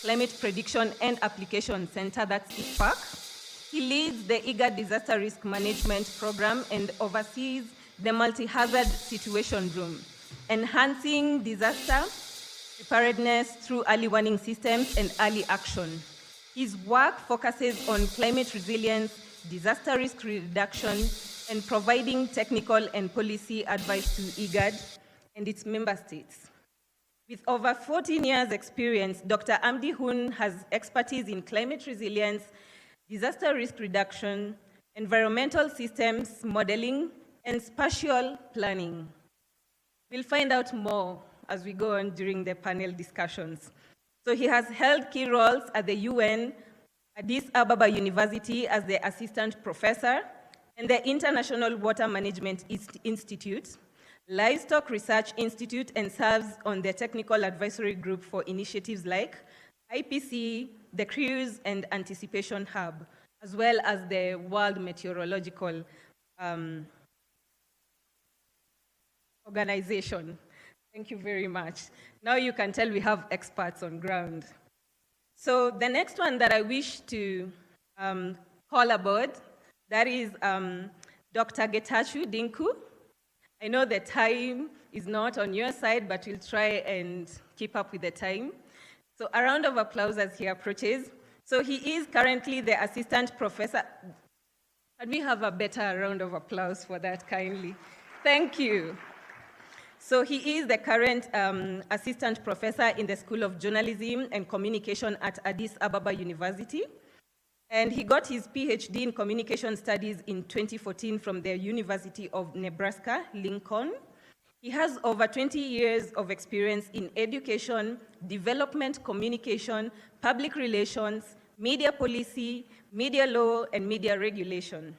Climate Prediction and Application Center, that's ICPAC. He leads the eIGAD Disaster Risk Management Program and oversees the Multi-Hazard Situation Room, enhancing disaster preparedness through early warning systems and early action. His work focuses on climate resilience, disaster risk reduction, and providing technical and policy advice to IGAD and its member states. With over 14 years' experience, Dr. Amdi Hun has expertise in climate resilience, disaster risk reduction, environmental systems modeling, and spatial planning. We'll find out more as we go on during the panel discussions. So he has held key roles at the UN, Addis Ababa University as the assistant professor, and the International Water Management Institute, Livestock Research Institute, and serves on the technical advisory group for initiatives like IPC, the Cruise and Anticipation Hub, as well as the World Meteorological Organization. Thank you very much. Now you can tell we have experts on ground. So the next one that I wish to call aboard, that is Dr. Getachew Dinku. I know the time is not on your side, but we'll try and keep up with the time. So a round of applause as he approaches. So he is currently the assistant professor. Can we have a better round of applause for that kindly? Thank you. So he is the current assistant professor in the School of Journalism and Communication at Addis Ababa University. And he got his PhD in Communication Studies in 2014 from the University of Nebraska, Lincoln. He has over 20 years of experience in education, development communication, public relations, media policy, media law, and media regulation.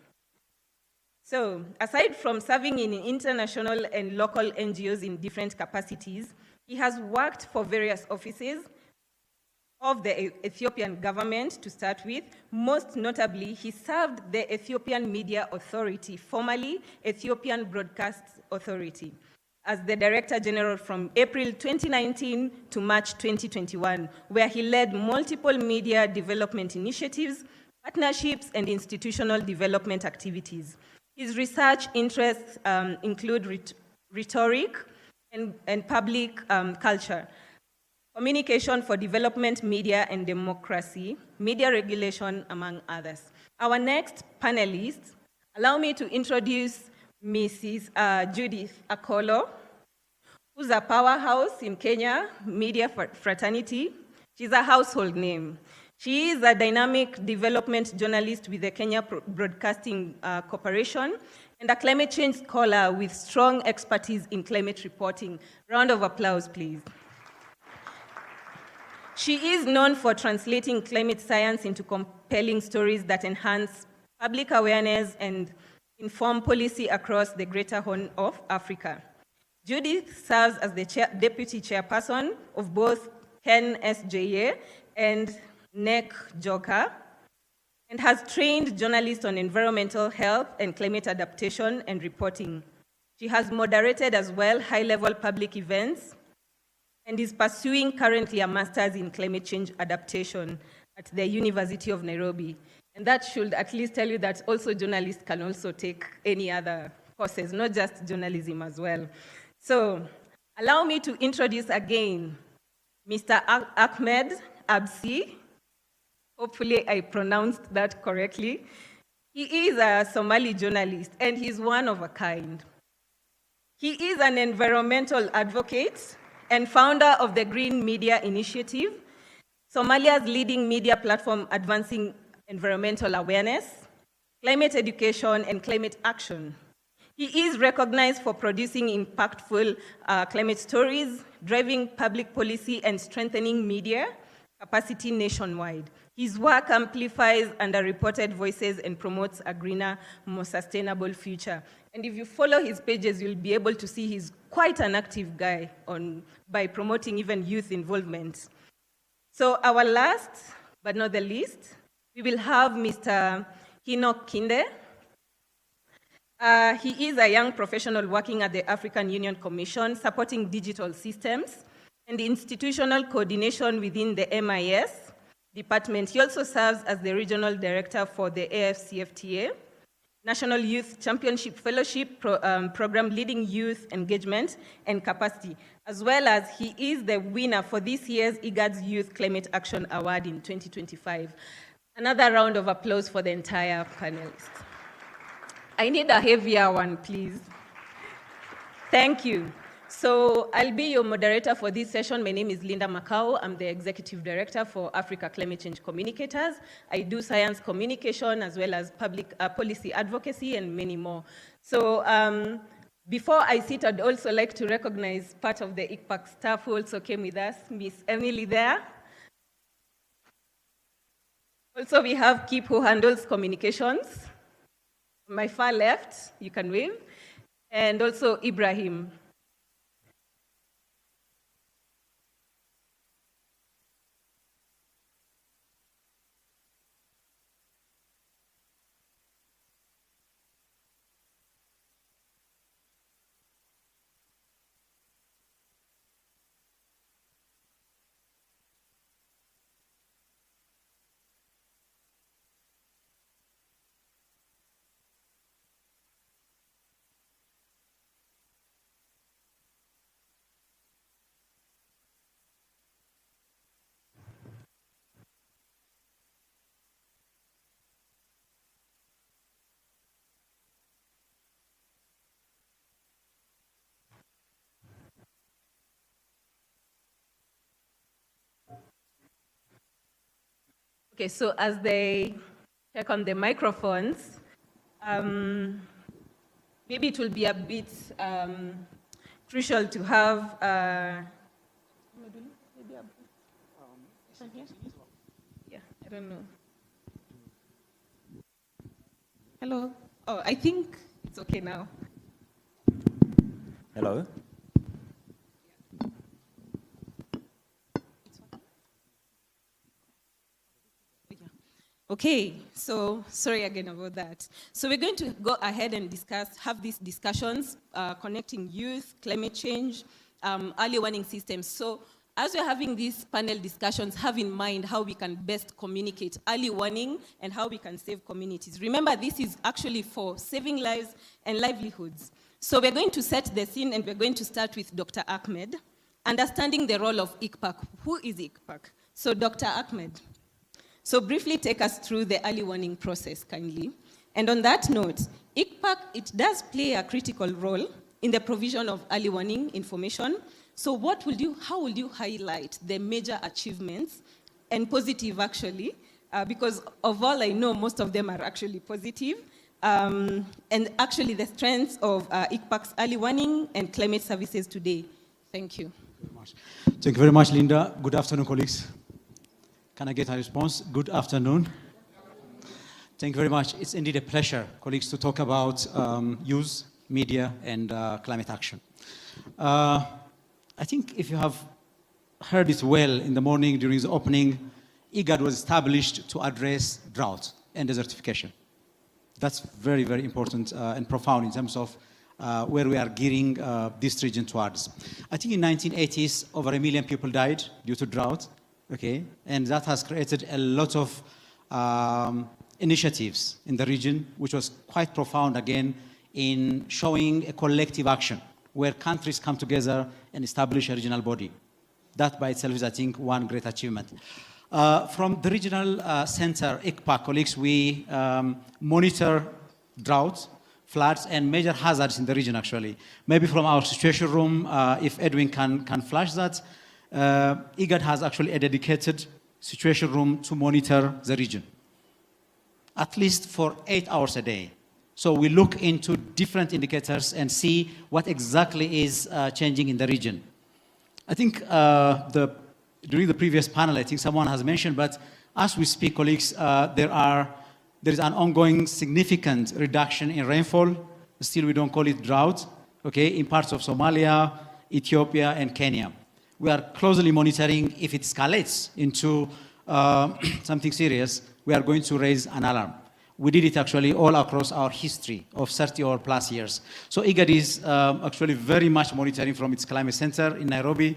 So, aside from serving in international and local NGOs in different capacities, he has worked for various offices of the Ethiopian government to start with. Most notably, he served the Ethiopian Media Authority, formerly Ethiopian Broadcast Authority, as the Director General from April 2019 to March 2021, where he led multiple media development initiatives, partnerships, and institutional development activities. His research interests include rhetoric and public culture, communication for development, media and democracy, media regulation, among others. Our next panelist, allow me to introduce Mrs. Judith Akolo, who's a powerhouse in Kenya media fraternity. She's a household name. She is a dynamic development journalist with the Kenya Broadcasting Corporation and a climate change scholar with strong expertise in climate reporting. Round of applause, please. She is known for translating climate science into compelling stories that enhance public awareness and inform policy across the Greater Horn of Africa. Judith serves as the deputy chairperson of both KEN-SJA and NEC Joka, and has trained journalists on environmental health and climate adaptation and reporting. She has moderated as well high-level public events and is pursuing currently a master's in climate change adaptation at the University of Nairobi. And that should at least tell you that also journalists can also take any other courses, not just journalism as well. So allow me to introduce again Mr. Ahmed Absi. Hopefully I pronounced that correctly. He is a Somali journalist and he's one of a kind. He is an environmental advocate and founder of the Green Media Initiative, Somalia's leading media platform advancing environmental awareness, climate education, and climate action. He is recognized for producing impactful climate stories, driving public policy, and strengthening media capacity nationwide. His work amplifies underreported voices and promotes a greener, more sustainable future. And if you follow his pages, you'll be able to see he's quite an active guy by promoting even youth involvement. So our last, but not the least, we will have Mr. Hinok Kinde. He is a young professional working at the African Union Commission, supporting digital systems and institutional coordination within the MIS department. He also serves as the regional director for the AFCFTA, National Youth Championship Fellowship Program, leading youth engagement and capacity, as well as he is the winner for this year's eIGAD's Youth Climate Action Award in 2025. Another round of applause for the entire panelists. I need a heavier one, please. Thank you. So I'll be your moderator for this session. My name is Linda Macau. I'm the Executive Director for Africa Climate Change Communicators. I do science communication as well as public policy advocacy and many more. So before I sit, I'd also like to recognize part of the ICPAC staff who also came with us, Miss Emily there. Also, we have Kip, who handles communications. On my far left, you can wave. And also Ibrahim. Okay, so as they check on the microphones, maybe it will be a bit crucial to have yeah, I don't know. Hello. Oh, I think it's okay now. Hello. Okay, so sorry again about that. So we're going to go ahead and have these discussions connecting youth, climate change, early warning systems. So as we're having these panel discussions, have in mind how we can best communicate early warning and how we can save communities. Remember, this is actually for saving lives and livelihoods. So we're going to set the scene, and we're going to start with Dr. Ahmed, understanding the role of ICPAC. Who is ICPAC? So Dr. Ahmed. So briefly take us through the early warning process, kindly. And on that note, ICPAC, it does play a critical role in the provision of early warning information. So how will you highlight the major achievements and positive, actually, because of all I know, most of them are actually positive, and actually the strengths of ICPAC's early warning and climate services today. Thank you. Thank you very much, Linda. Good afternoon, colleagues. Can I get a response? Good afternoon. Thank you very much. It's indeed a pleasure, colleagues, to talk about youth, media, and climate action. I think if you have heard it well in the morning during the opening, eIGAD was established to address drought and desertification. That's very, very important and profound in terms of where we are gearing this region towards. I think in the 1980s, over 1 million people died due to drought. Okay, and that has created a lot of initiatives in the region, which was quite profound, again, in showing a collective action where countries come together and establish a regional body. That by itself is, I think, one great achievement. From the regional center, ICPAC, colleagues, we monitor drought, floods, and major hazards in the region, actually. Maybe from our situation room, if Edwin can flash that, eIGAD has actually a dedicated situation room to monitor the region, at least for 8 hours a day. So we look into different indicators and see what exactly is changing in the region. I think during the previous panel, I think someone has mentioned, but as we speak, colleagues, there is an ongoing significant reduction in rainfall. Still, we don't call it drought, okay, in parts of Somalia, Ethiopia, and Kenya. We are closely monitoring. If it escalates into something serious, we are going to raise an alarm. We did it actually all across our history of 30 or plus years. So eIGAD is actually very much monitoring from its climate center in Nairobi,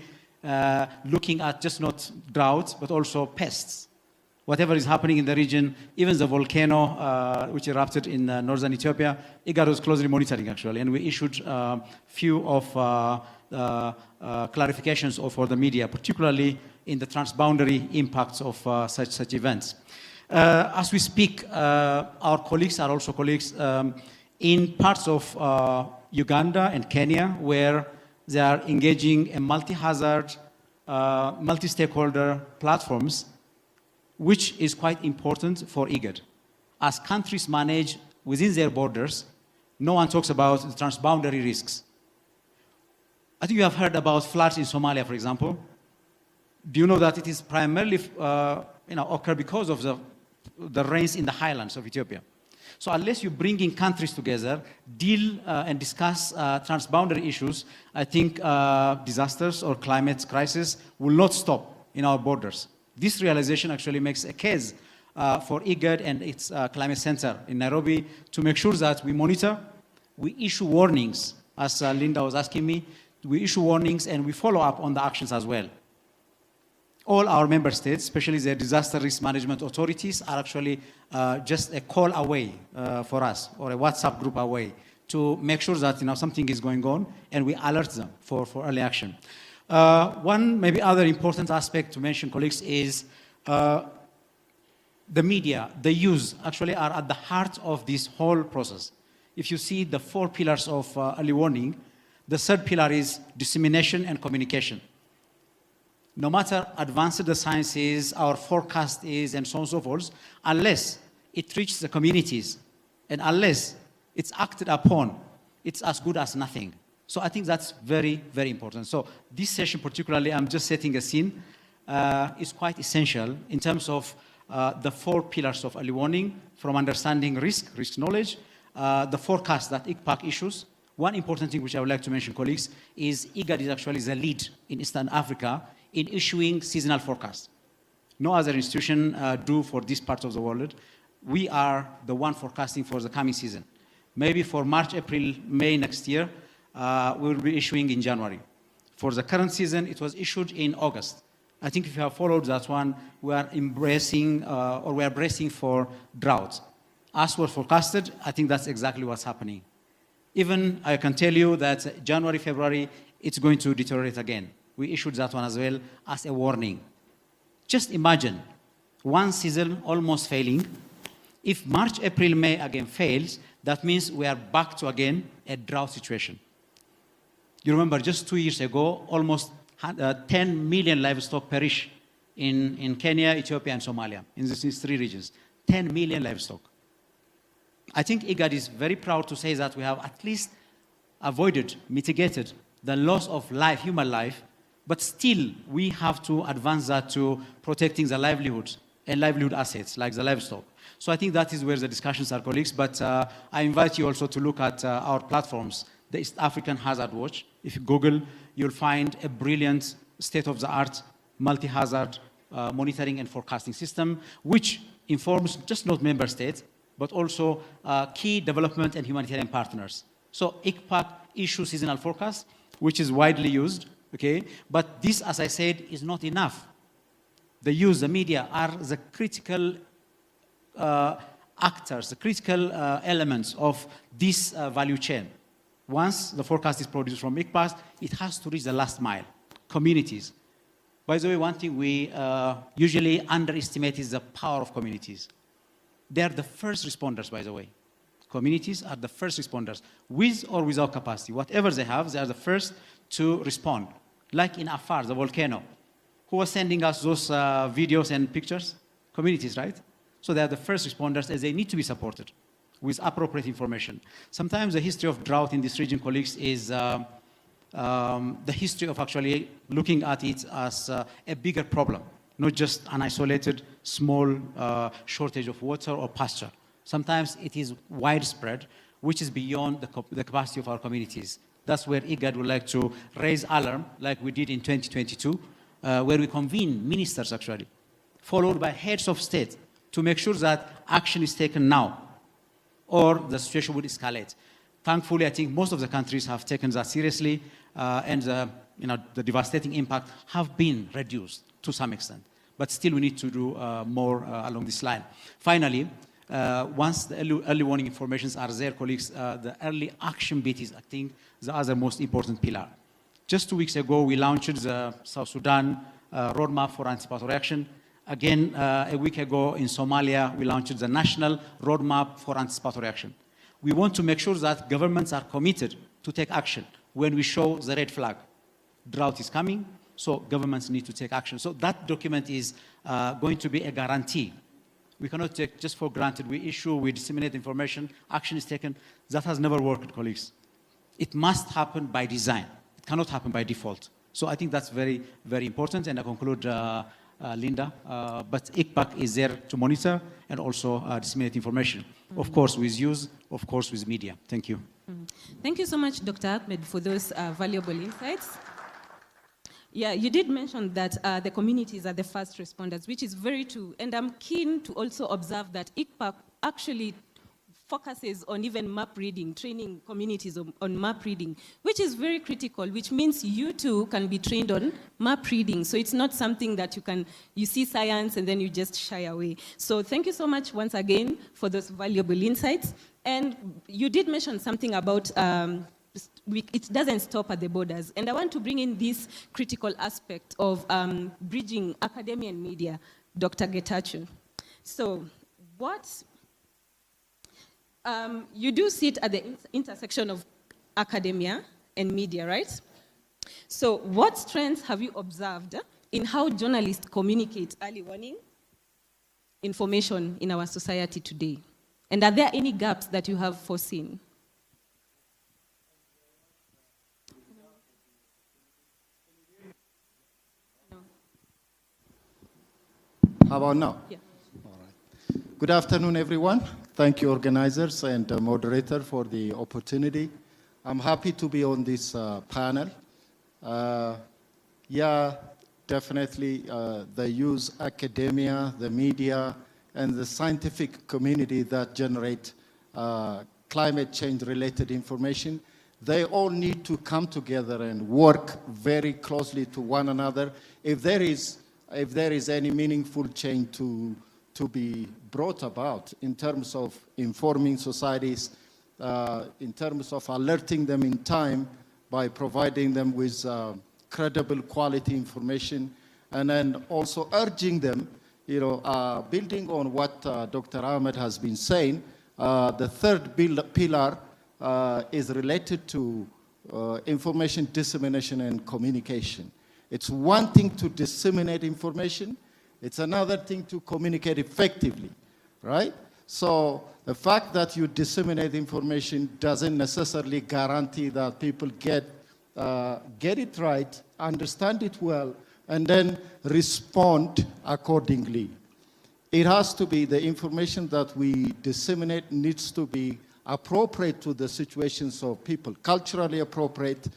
looking at just not drought, but also pests. Whatever is happening in the region, even the volcano which erupted in northern Ethiopia, IGAD was closely monitoring actually, and we issued few of clarifications for the media, particularly in the transboundary impacts of such events. As we speak, our colleagues are also colleagues in parts of Uganda and Kenya, where they are engaging in multi-hazard, multi-stakeholder platforms, which is quite important for IGAD. As countries manage within their borders, no one talks about the transboundary risks. I think you have heard about floods in Somalia, for example. Do you know that it is primarily occur because of the rains in the highlands of Ethiopia? So unless you bring in countries together, deal and discuss transboundary issues, I think disasters or climate crisis will not stop in our borders. This realization actually makes a case for IGAD and its climate center in Nairobi to make sure that we monitor, we issue warnings, as Linda was asking me, we issue warnings and we follow up on the actions as well. All our member states, especially the disaster risk management authorities, are actually just a call away for us, or a WhatsApp group away, to make sure that something is going on and we alert them for early action. One maybe other important aspect to mention, colleagues, is the media, the youth, actually are at the heart of this whole process. If you see the 4 pillars of early warning, the 3rd pillar is dissemination and communication. No matter advanced the science is, our forecast is, and so on and so forth, unless it reaches the communities and unless it's acted upon, it's as good as nothing. So I think that's very, very important. So this session particularly, I'm just setting a scene, is quite essential in terms of the 4 pillars of early warning, from understanding risk knowledge, the forecast that ICPAC issues. One important thing which I would like to mention, colleagues, is IGAD is actually the lead in Eastern Africa in issuing seasonal forecasts. No other institution do for this part of the world. We are the one forecasting for the coming season. Maybe for March, April, May next year, we will be issuing in January. For the current season, it was issued in August. I think if you have followed that one, we are embracing or we are bracing for drought. As was forecasted, I think that's exactly what's happening. Even I can tell you that January, February, it's going to deteriorate again. We issued that one as well as a warning. Just imagine one season almost failing. If March, April, May again fails, that means we are back to again a drought situation. You remember just 2 years ago, almost 10 million livestock perish in Kenya, Ethiopia, and Somalia, in these 3 regions. 10 million livestock. I think IGAD is very proud to say that we have at least avoided, mitigated the loss of life, human life, but still we have to advance that to protecting the livelihoods and livelihood assets like the livestock. So I think that is where the discussions are, colleagues, but I invite you also to look at our platforms, the East African Hazard Watch. If you Google, you'll find a brilliant state-of-the-art multi-hazard monitoring and forecasting system, which informs just not member states, but also key development and humanitarian partners. So ICPAC issues seasonal forecast, which is widely used, okay? But this, as I said, is not enough. The youth, the media are the critical actors, the critical elements of this value chain. Once the forecast is produced from ICPAC, it has to reach the last mile, communities. By the way, one thing we usually underestimate is the power of communities. They are the first responders, by the way. Communities are the first responders, with or without capacity. Whatever they have, they are the first to respond. Like in Afar, the volcano. Who was sending us those videos and pictures? Communities, right? So they are the first responders, and they need to be supported with appropriate information. Sometimes the history of drought in this region, colleagues, is the history of actually looking at it as a bigger problem, not just an isolated, small shortage of water or pasture. Sometimes it is widespread, which is beyond the capacity of our communities. That's where IGAD would like to raise alarm, like we did in 2022, where we convene ministers, actually, followed by heads of state, to make sure that action is taken now, or the situation would escalate. Thankfully, I think most of the countries have taken that seriously. and the devastating impact have been reduced to some extent. But still, we need to do more along this line. Finally, once the early warning informations are there, colleagues, the early action bit is, I think, the other most important pillar. Just 2 weeks ago, we launched the South Sudan roadmap for anticipatory action. Again, a week ago in Somalia, we launched the national roadmap for anticipatory action. We want to make sure that governments are committed to take action when we show the red flag. Drought is coming, so governments need to take action. So that document is going to be a guarantee. We cannot take just for granted. We issue, we disseminate information, action is taken. That has never worked, colleagues. It must happen by design. It cannot happen by default. So I think that's very, very important. And I conclude, Linda, but ICPAC is there to monitor and also disseminate information. Of course, with use, of course, with media. Thank you. Thank you so much, Dr. Ahmed, for those valuable insights. Yeah, you did mention that the communities are the first responders, which is very true. And I'm keen to also observe that ICPAC actually focuses on even map reading, training communities on map reading, which is very critical, which means you too can be trained on map reading. So it's not something that you see science and then you just shy away. So thank you so much once again for those valuable insights. And you did mention something about it doesn't stop at the borders. And I want to bring in this critical aspect of bridging academia and media, Dr. Getachew. So you do sit at the intersection of academia and media, right? So what strengths have you observed in how journalists communicate early warning information in our society today? And are there any gaps that you have foreseen? How about now? Yeah. All right. Good afternoon, everyone. Thank you, organizers and moderator, for the opportunity. I'm happy to be on this panel. Yeah, definitely the use academia, the media, and the scientific community that generate climate change-related information, they all need to come together and work very closely to one another if there is any meaningful change to be brought about in terms of informing societies, in terms of alerting them in time by providing them with credible quality information, and then also urging them, building on what Dr. Ahmed has been saying, the third pillar is related to information dissemination and communication. It's one thing to disseminate information, it's another thing to communicate effectively, right? So the fact that you disseminate information doesn't necessarily guarantee that people get it right, understand it well, and then respond accordingly. It has to be, the information that we disseminate needs to be appropriate to the situations of people, culturally appropriate.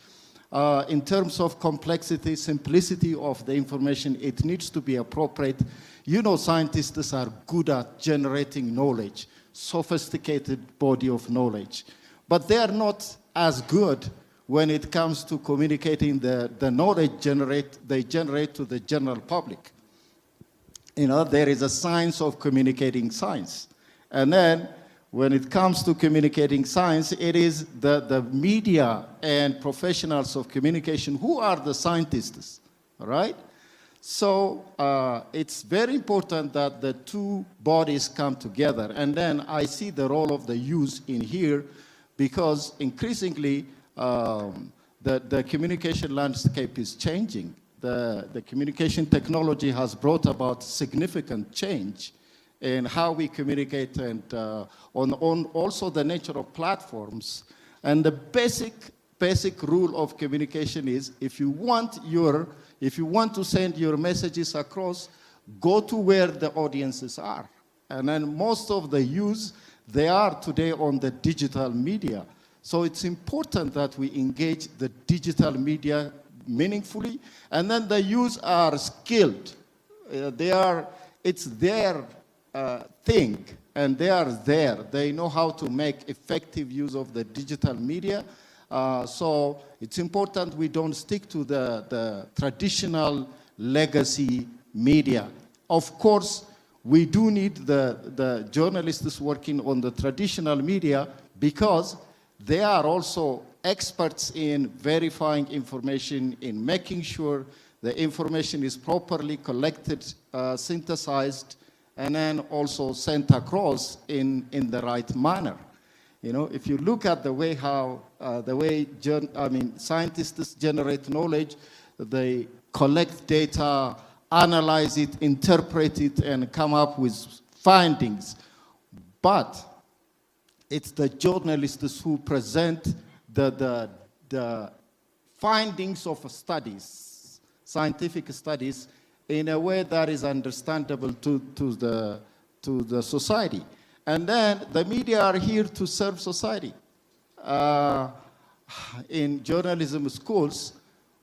In terms of complexity, simplicity of the information, it needs to be appropriate. Scientists are good at generating knowledge, sophisticated body of knowledge, but they are not as good when it comes to communicating the knowledge they generate to the general public. There is a science of communicating science. And then when it comes to communicating science, it is the media and professionals of communication who are the scientists, right? So it's very important that the two bodies come together. And then I see the role of the youth in here, because increasingly the communication landscape is changing. The communication technology has brought about significant change in how we communicate, and on also the nature of platforms. And the basic rule of communication is, if you want to send your messages across, go to where the audiences are. And then most of the youth, they are today on the digital media. So it's important that we engage the digital media meaningfully, and then the youth are skilled. It's their thing, and they are there. They know how to make effective use of the digital media, So it's important we don't stick to the traditional legacy media. Of course, we do need the journalists working on the traditional media because they are also experts in verifying information, in making sure the information is properly collected, synthesized, and then also sent across in the right manner. You know, if you look at the way scientists generate knowledge, they collect data, analyze it, interpret it, and come up with findings. But it's the journalists who present the findings of studies, scientific studies, in a way that is understandable to the society. And then the media are here to serve society. In journalism schools,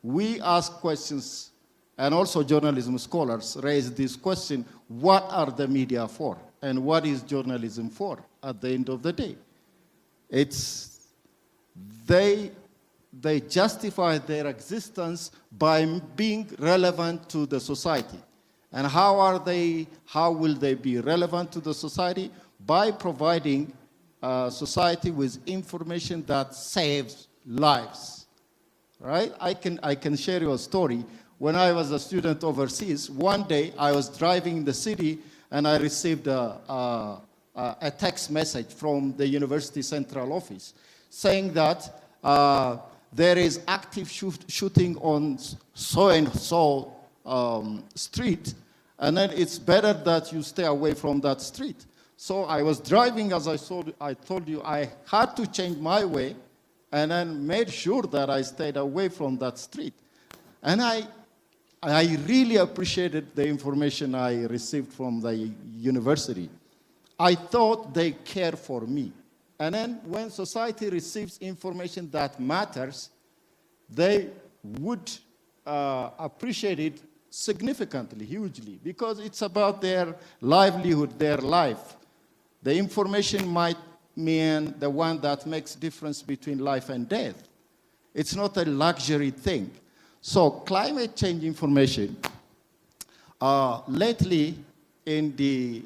we ask questions, and also journalism scholars raise this question: what are the media for? And what is journalism for at the end of the day? They justify their existence by being relevant to the society. And how will they be relevant to the society? By providing society with information that saves lives, right? I can share you a story. When I was a student overseas, one day I was driving in the city and I received a text message from the university central office saying that there is active shooting on so-and-so street, and then it's better that you stay away from that street. So I was driving, as I told you, I had to change my way and then made sure that I stayed away from that street. And I really appreciated the information I received from the university. I thought they care for me. And then when society receives information that matters, they would appreciate it significantly, hugely, because it's about their livelihood, their life. The information might mean the one that makes difference between life and death. It's not a luxury thing. So climate change information, lately in the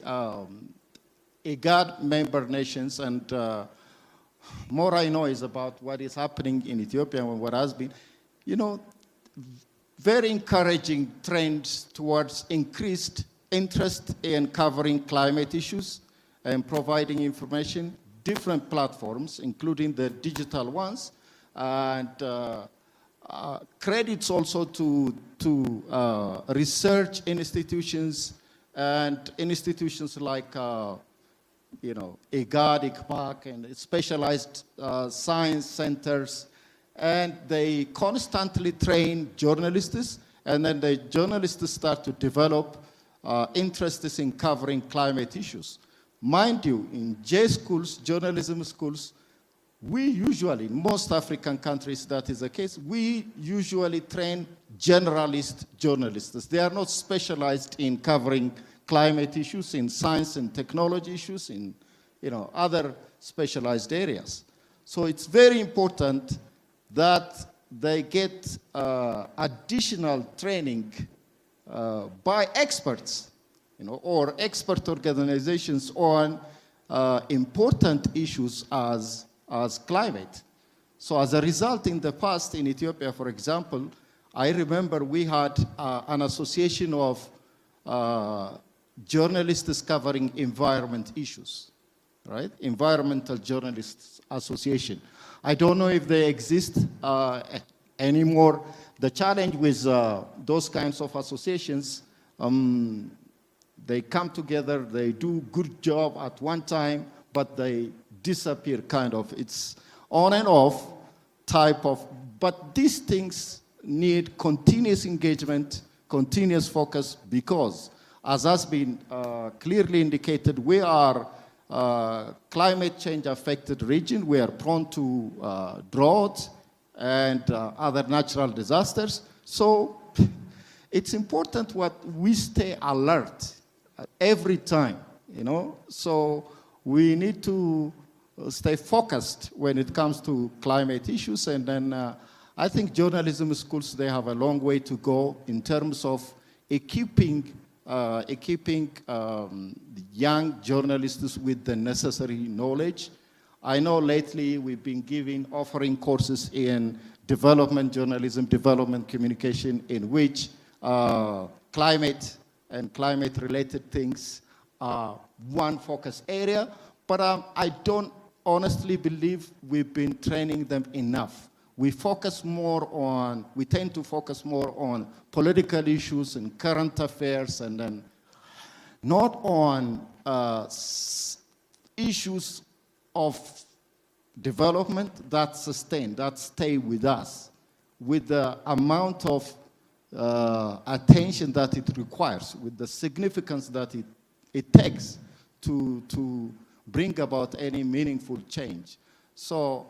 IGAD member nations, and more I know is about what is happening in Ethiopia and what has been, you know, very encouraging trends towards increased interest in covering climate issues and providing information, different platforms, including the digital ones, and credits also to research institutions and institutions like eIGAD, ICPAC, and specialized science centers, and they constantly train journalists, and then the journalists start to develop interests in covering climate issues. Mind you, in J schools, journalism schools, we usually, in most African countries that is the case, we usually train generalist journalists. They are not specialized in covering climate issues, in science and technology issues, in other specialized areas. So it's very important that they get additional training by experts, or expert organizations on important issues as climate. So as a result, in the past, in Ethiopia, for example, I remember we had an association of journalists covering environment issues, right? Environmental Journalists Association. I don't know if they exist anymore. The challenge with those kinds of associations, they come together, they do good job at one time, but they disappear kind of. It's on and off type of, but these things need continuous engagement, continuous focus, because as has been clearly indicated, we are climate change affected region. We are prone to drought and other natural disasters. So it's important what we stay alert every time, So we need to stay focused when it comes to climate issues. And then I think journalism schools, they have a long way to go in terms of equipping young journalists with the necessary knowledge. I know lately we've been offering courses in development journalism, development communication, in which climate and climate-related things are one focus area, but I don't honestly believe we've been training them enough. We tend to focus more on political issues and current affairs, and then not on issues of development that sustain, that stay with us, with the amount of attention that it requires, with the significance that it takes to bring about any meaningful change. So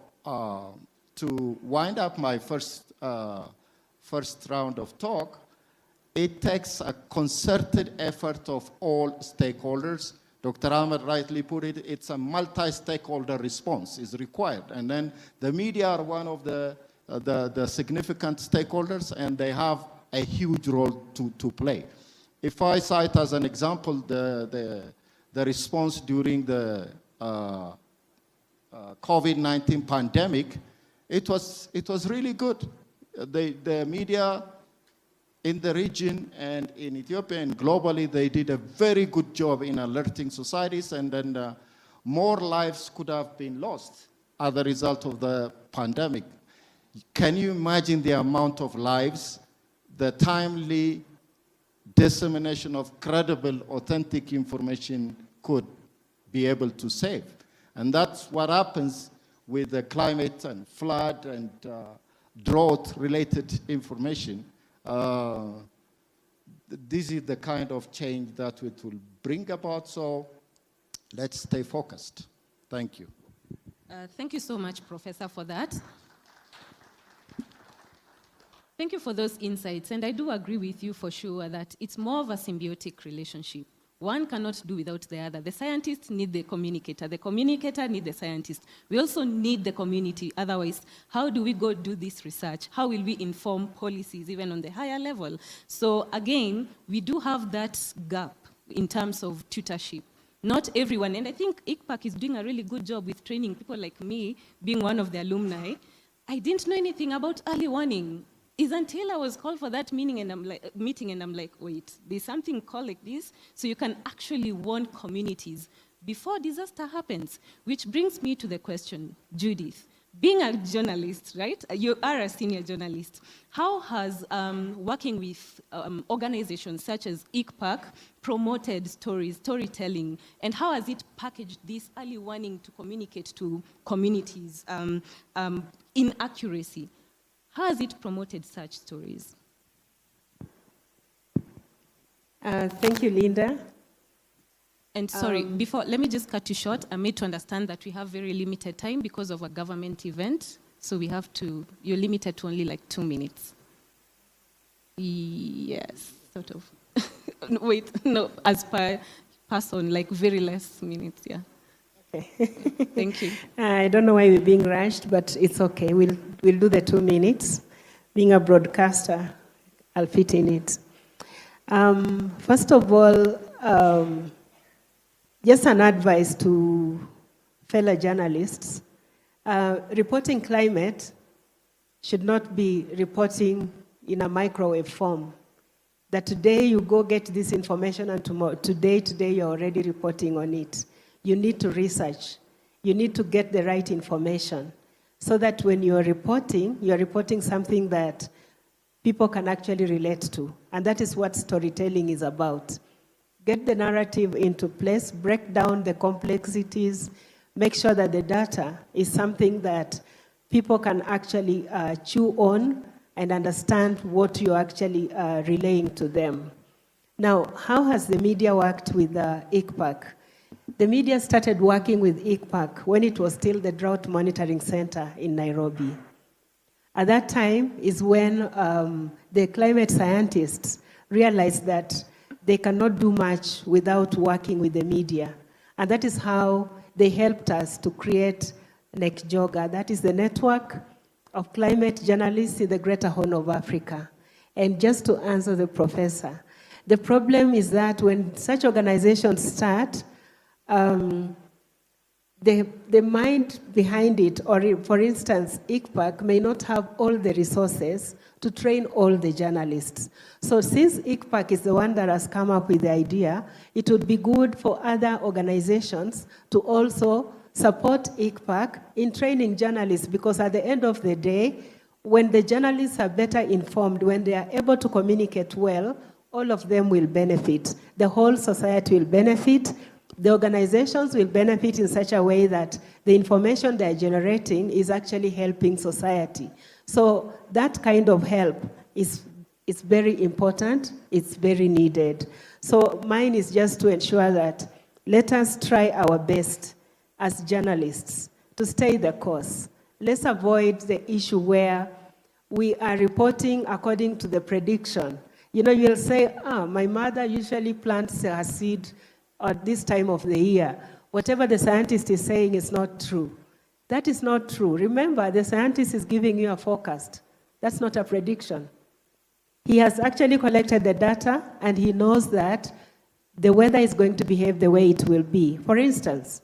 to wind up my first round of talk, it takes a concerted effort of all stakeholders. Dr. Ahmed rightly put it, it's a multi-stakeholder response is required. And then the media are one of the significant stakeholders, and they have a huge role to play. If I cite as an example the response during the COVID-19 pandemic, it was really good. The media in the region and in Ethiopia and globally, they did a very good job in alerting societies, and then more lives could have been lost as a result of the pandemic. Can you imagine the amount of lives, the timely dissemination of credible, authentic information could be able to save? And that's what happens with the climate and flood and drought-related information. This is the kind of change that it will bring about, so let's stay focused. Thank you. Thank you so much, Professor, for that. Thank you for those insights, and I do agree with you for sure that it's more of a symbiotic relationship. One cannot do without the other. The scientists need the communicator needs the scientist. We also need the community. Otherwise, how do we go do this research? How will we inform policies even on the higher level? So again, we do have that gap in terms of tutorship. Not everyone, and I think ICPAC is doing a really good job with training people like me, being one of the alumni. I didn't know anything about early warning. Is until I was called for that meeting and I'm like, wait, there's something called like this, so you can actually warn communities before disaster happens. Which brings me to the question, Judith, being a journalist, right? You are a senior journalist. How has working with organizations such as ICPAC promoted storytelling, and how has it packaged this early warning to communicate to communities inaccuracy? How has it promoted such stories? Thank you, Linda. And sorry, let me just cut you short. I made to understand that we have very limited time because of a government event. So you're limited to only like 2 minutes. Yes, sort of. Wait, no, as per person, like very less minutes, yeah. Okay. Thank you. I don't know why we're being rushed, but it's okay. We'll do the 2 minutes. Being a broadcaster, I'll fit in it. First of all, just an advice to fellow journalists. Reporting climate should not be reporting in a microwave form. That today you go get this information and tomorrow, today you're already reporting on it. You need to research. You need to get the right information so that when you're reporting something that people can actually relate to. And that is what storytelling is about. Get the narrative into place, break down the complexities, make sure that the data is something that people can actually chew on and understand what you're actually relaying to them. Now, how has the media worked with ICPAC? The media started working with ICPAC when it was still the Drought Monitoring Center in Nairobi. At that time is when the climate scientists realized that they cannot do much without working with the media. And that is how they helped us to create NECJOGA, that is the Network of Climate Journalists in the Greater Horn of Africa. And just to answer the professor, the problem is that when such organizations start, the mind behind it, or for instance, ICPAC may not have all the resources to train all the journalists. So since ICPAC is the one that has come up with the idea, it would be good for other organizations to also support ICPAC in training journalists, because at the end of the day, when the journalists are better informed, when they are able to communicate well, all of them will benefit. The whole society will benefit. The organizations will benefit in such a way that the information they're generating is actually helping society. So that kind of help is very important, it's very needed. So mine is just to ensure that let us try our best as journalists to stay the course. Let's avoid the issue where we are reporting according to the prediction. You know, you'll say, my mother usually plants her seed at this time of the year. Whatever the scientist is saying is not true. That is not true. Remember, the scientist is giving you a forecast. That's not a prediction. He has actually collected the data, and he knows that the weather is going to behave the way it will be. For instance,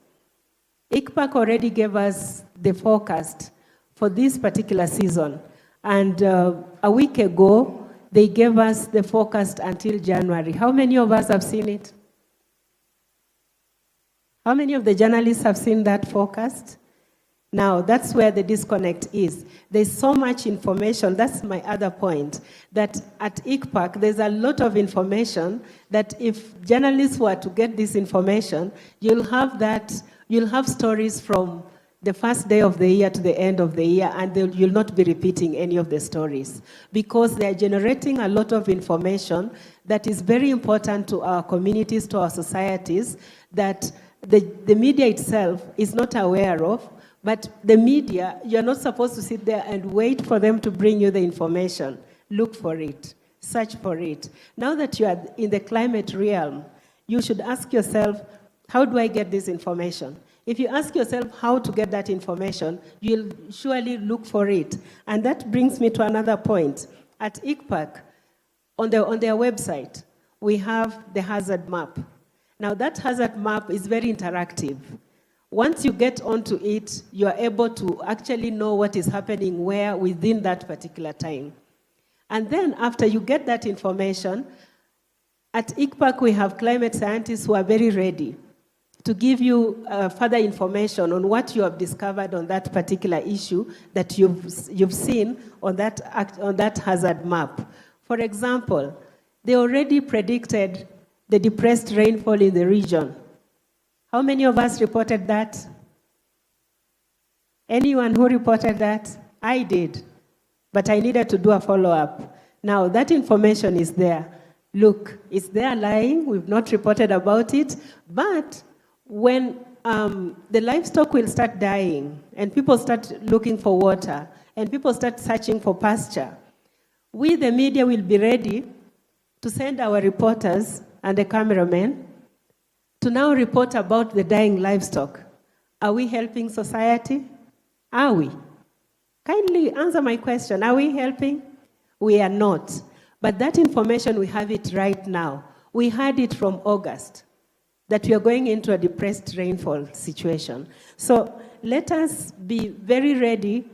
ICPAC already gave us the forecast for this particular season. And a week ago, they gave us the forecast until January. How many of us have seen it? How many of the journalists have seen that forecast? Now, that's where the disconnect is. There's so much information. That's my other point, that at ICPAC, there's a lot of information that if journalists were to get this information, you'll have stories from the first day of the year to the end of the year, and you'll not be repeating any of the stories, because they're generating a lot of information that is very important to our communities, to our societies, that the media itself is not aware of. But the media, you're not supposed to sit there and wait for them to bring you the information. Look for it, search for it. Now that you are in the climate realm, you should ask yourself, how do I get this information? If you ask yourself how to get that information, you'll surely look for it. And that brings me to another point. At ICPAC, on their website, we have the hazard map. Now that hazard map is very interactive. Once you get onto it, you are able to actually know what is happening where within that particular time. And then after you get that information, at ICPAC we have climate scientists who are very ready to give you further information on what you have discovered on that particular issue that you've seen on that hazard map. For example, they already predicted the depressed rainfall in the region. How many of us reported that? Anyone who reported that? I did, but I needed to do a follow-up. Now, that information is there. Look, it's there lying, we've not reported about it, but when the livestock will start dying, and people start looking for water, and people start searching for pasture, we, the media, will be ready to send our reporters and the cameramen to now report about the dying livestock. Are we helping society? Are we? Kindly answer my question. Are we helping? We are not. But that information, we have it right now. We had it from August, that we are going into a depressed rainfall situation. So let us be very ready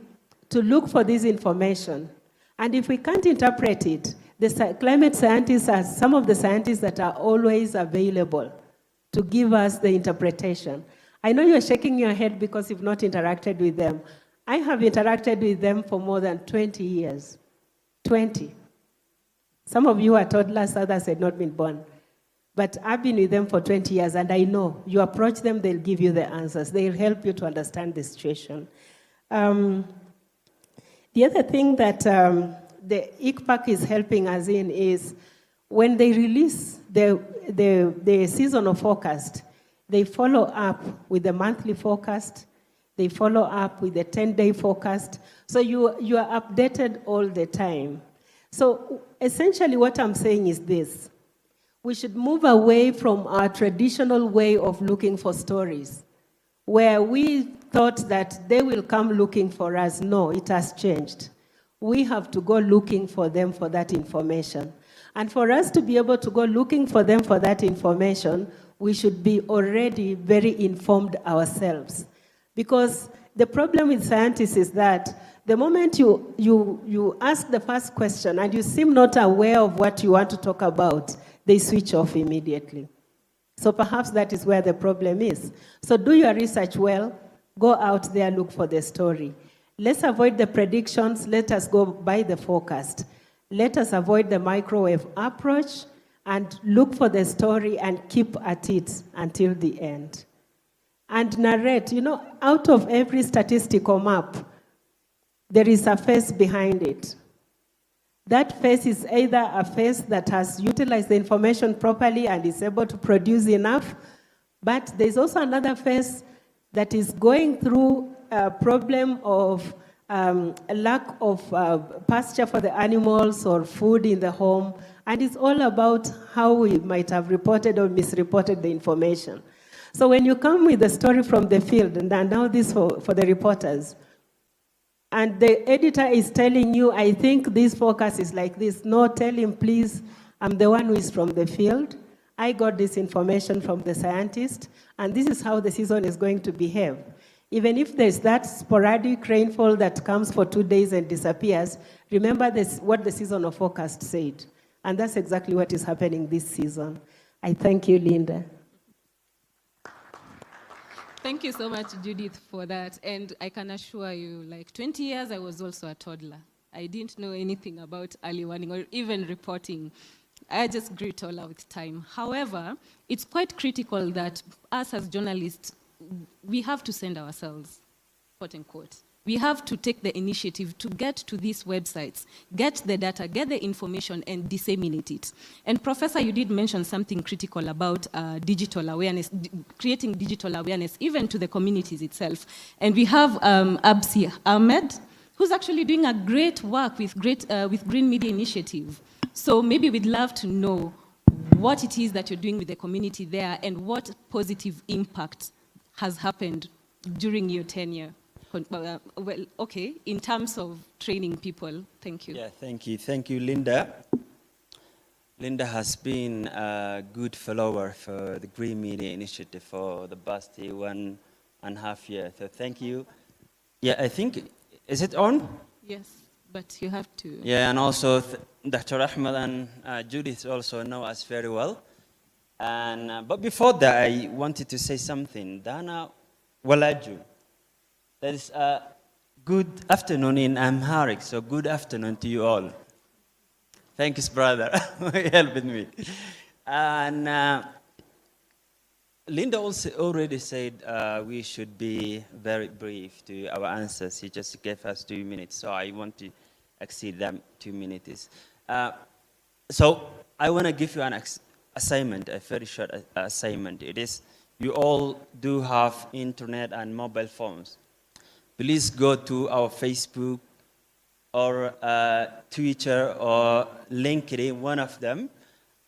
to look for this information. And if we can't interpret it, the climate scientists are some of the scientists that are always available to give us the interpretation. I know you're shaking your head because you've not interacted with them. I have interacted with them for more than 20 years. 20. Some of you are toddlers, others had not been born. But I've been with them for 20 years, and I know you approach them, they'll give you the answers. They'll help you to understand the situation. The other thing that the ICPAC is helping us in is when they release the seasonal forecast, they follow up with the monthly forecast, they follow up with the 10-day forecast, so you are updated all the time. So essentially what I'm saying is this: we should move away from our traditional way of looking for stories. where we thought that they will come looking for us. No, it has changed. We have to go looking for them for that information. And for us to be able to go looking for them for that information, we should be already very informed ourselves. Because the problem with scientists is that the moment you ask the first question and you seem not aware of what you want to talk about, they switch off immediately. So perhaps that is where the problem is. So do your research well, go out there, look for the story. Let's avoid the predictions, let us go by the forecast. Let us avoid the microwave approach and look for the story and keep at it until the end. And narrate, out of every statistical map, there is a face behind it. That face is either a face that has utilized the information properly and is able to produce enough, but there's also another face that is going through a problem of a lack of pasture for the animals or food in the home, and it's all about how we might have reported or misreported the information. So when you come with a story from the field, and now this for the reporters, and the editor is telling you, I think this forecast is like this. No, tell him, please, I'm the one who is from the field. I got this information from the scientist, and this is how the season is going to behave. Even if there's that sporadic rainfall that comes for 2 days and disappears, remember this, what the seasonal forecast said. And that's exactly what is happening this season. I thank you, Linda. Thank you so much, Judith, for that. And I can assure you, like 20 years, I was also a toddler. I didn't know anything about early warning or even reporting. I just grew taller with time. However, it's quite critical that us as journalists, we have to send ourselves, quote unquote. We have to take the initiative to get to these websites, get the data, get the information, and disseminate it. And Professor, you did mention something critical about digital awareness, creating digital awareness, even to the communities itself. And we have Absi Ahmed, who's actually doing a great work with Green Media Initiative. So maybe we'd love to know what it is that you're doing with the community there and what positive impact has happened during your tenure. Well, okay, in terms of training people, thank you. Yeah, thank you. Thank you, Linda. Linda has been a good follower for the Green Media Initiative for the past 1.5 years. So thank you. Yeah, I think, is it on? Yes, but you have to. Yeah, and also Dr. Ahmed and Judith also know us very well. And but before that, I wanted to say something. Dana Walaju. That is good afternoon in Amharic, so good afternoon to you all. Thanks, brother, for helping me. And Linda also already said we should be very brief to our answers. She just gave us 2 minutes, so I want to exceed them 2 minutes. So I want to give you an assignment, a very short assignment. It is, you all do have internet and mobile phones. Please go to our Facebook or Twitter or LinkedIn, one of them,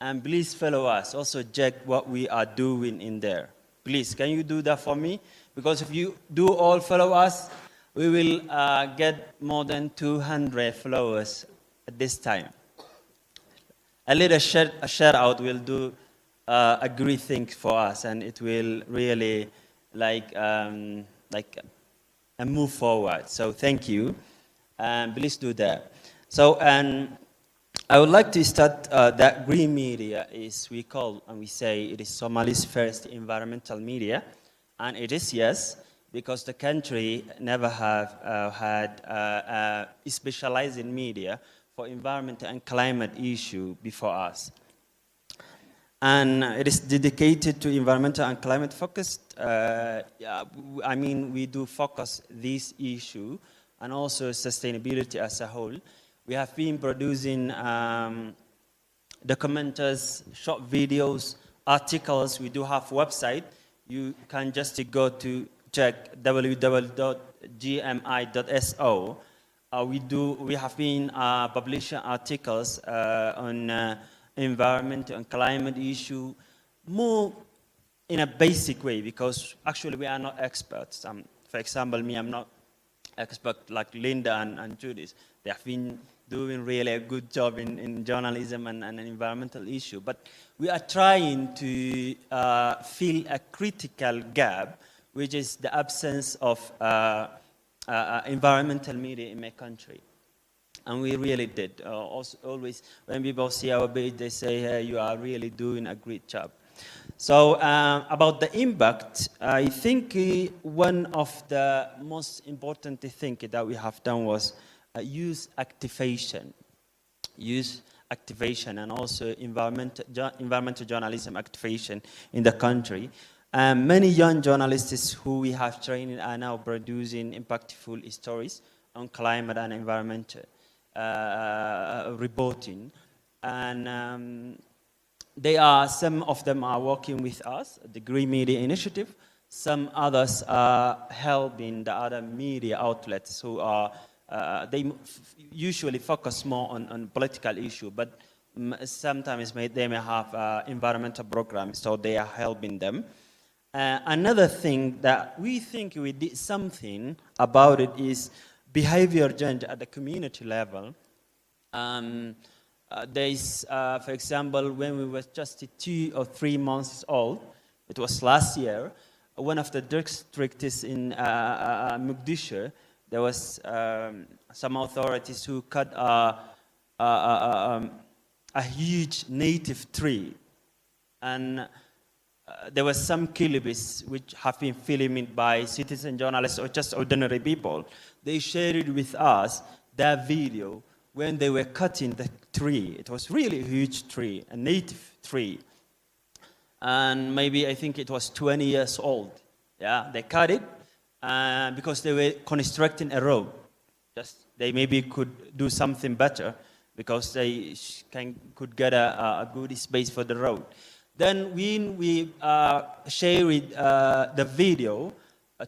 and please follow us. Also check what we are doing in there. Please, can you do that for me? Because if you do all follow us, we will get more than 200 followers at this time. A little shout out will do a great thing for us, and it will really and move forward. So thank you, and please do that. So, and I would like to start that Green Media is, we call and we say it is Somali's first environmental media, and it is, yes, because the country never have had specialized in media for environment and climate issue before us. And it is dedicated to environmental and climate focused. I mean, we do focus this issue and also sustainability as a whole. We have been producing documentaries, short videos, articles. We do have website. You can just go to check www.gmi.so. We have been publishing articles on environment and climate issue, more in a basic way, because actually we are not experts. For example, me, I'm not expert like Linda and Judith. They have been doing really a good job in journalism and an environmental issue. But we are trying to fill a critical gap, which is the absence of environmental media in my country. And we really did. Always, when people see our page, they say, hey, you are really doing a great job. So about the impact, I think one of the most important things that we have done was youth activation. Youth activation and also environmental journalism activation in the country. Many young journalists who we have trained are now producing impactful stories on climate and environmental reporting. And some of them are working with us, the Green Media Initiative. Some others are helping the other media outlets who are, they usually focus more on political issue, but sometimes they may have environmental programs, so they are helping them. Another thing that we think we did something about it is behavior change at the community level. There is, for example, when we were just 2 or 3 months old, it was last year, one of the districts in Mogadishu, there was some authorities who cut a huge native tree. And there were some clips which have been filmed by citizen journalists or just ordinary people. They shared it with us, that video, when they were cutting the tree. It was really a huge tree, a native tree. And maybe I think it was 20 years old. Yeah, they cut it because they were constructing a road. They maybe could do something better because they could get a good space for the road. Then when we shared the video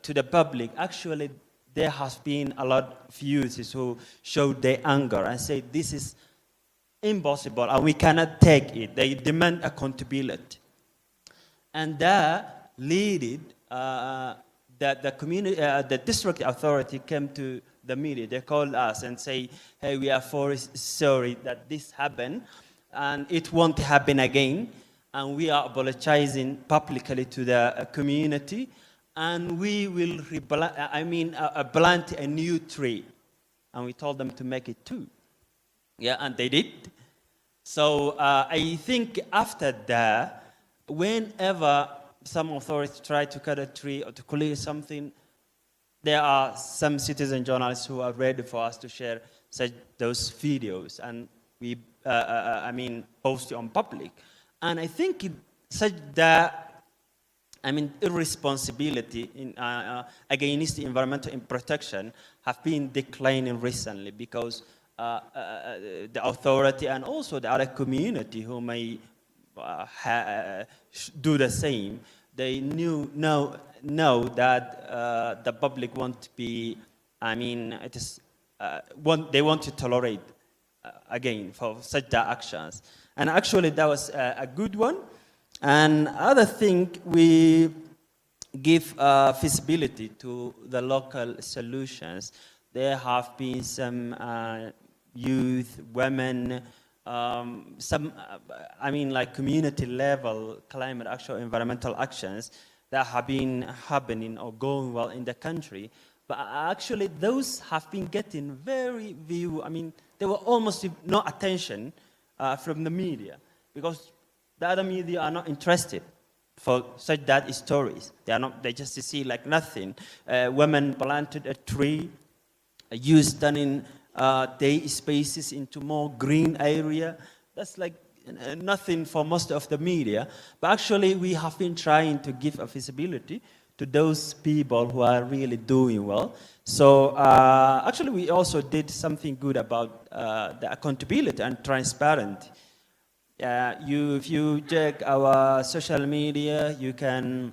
to the public, actually there has been a lot of youths who showed their anger and said, this is impossible and we cannot take it. They demand accountability. And that led that the community, the district authority came to the media. They called us and say, hey, we are sorry that this happened and it won't happen again. And we are apologizing publicly to the community, and we will plant a new tree. And we told them to make it 2. Yeah, and they did. So I think after that, whenever some authority try to cut a tree or to clear something, there are some citizen journalists who are ready for us to share those videos, and we post it on public. And I think such that, irresponsibility against the environmental protection have been declining recently because the authority and also the other community who may do the same, they know that the public won't be, they want to tolerate again for such actions. And actually, that was a good one. And other thing, we give visibility to the local solutions. There have been some youth, women, like community level climate action, environmental actions that have been happening or going well in the country. But actually, those have been getting very few. There were almost no attention from the media, because the other media are not interested for such stories. They just see like nothing. Women planted a tree, youth turning their spaces into more green area. That's like nothing for most of the media. But actually, we have been trying to give a visibility to those people who are really doing well. So actually, we also did something good about the accountability and transparency. If you check our social media, you can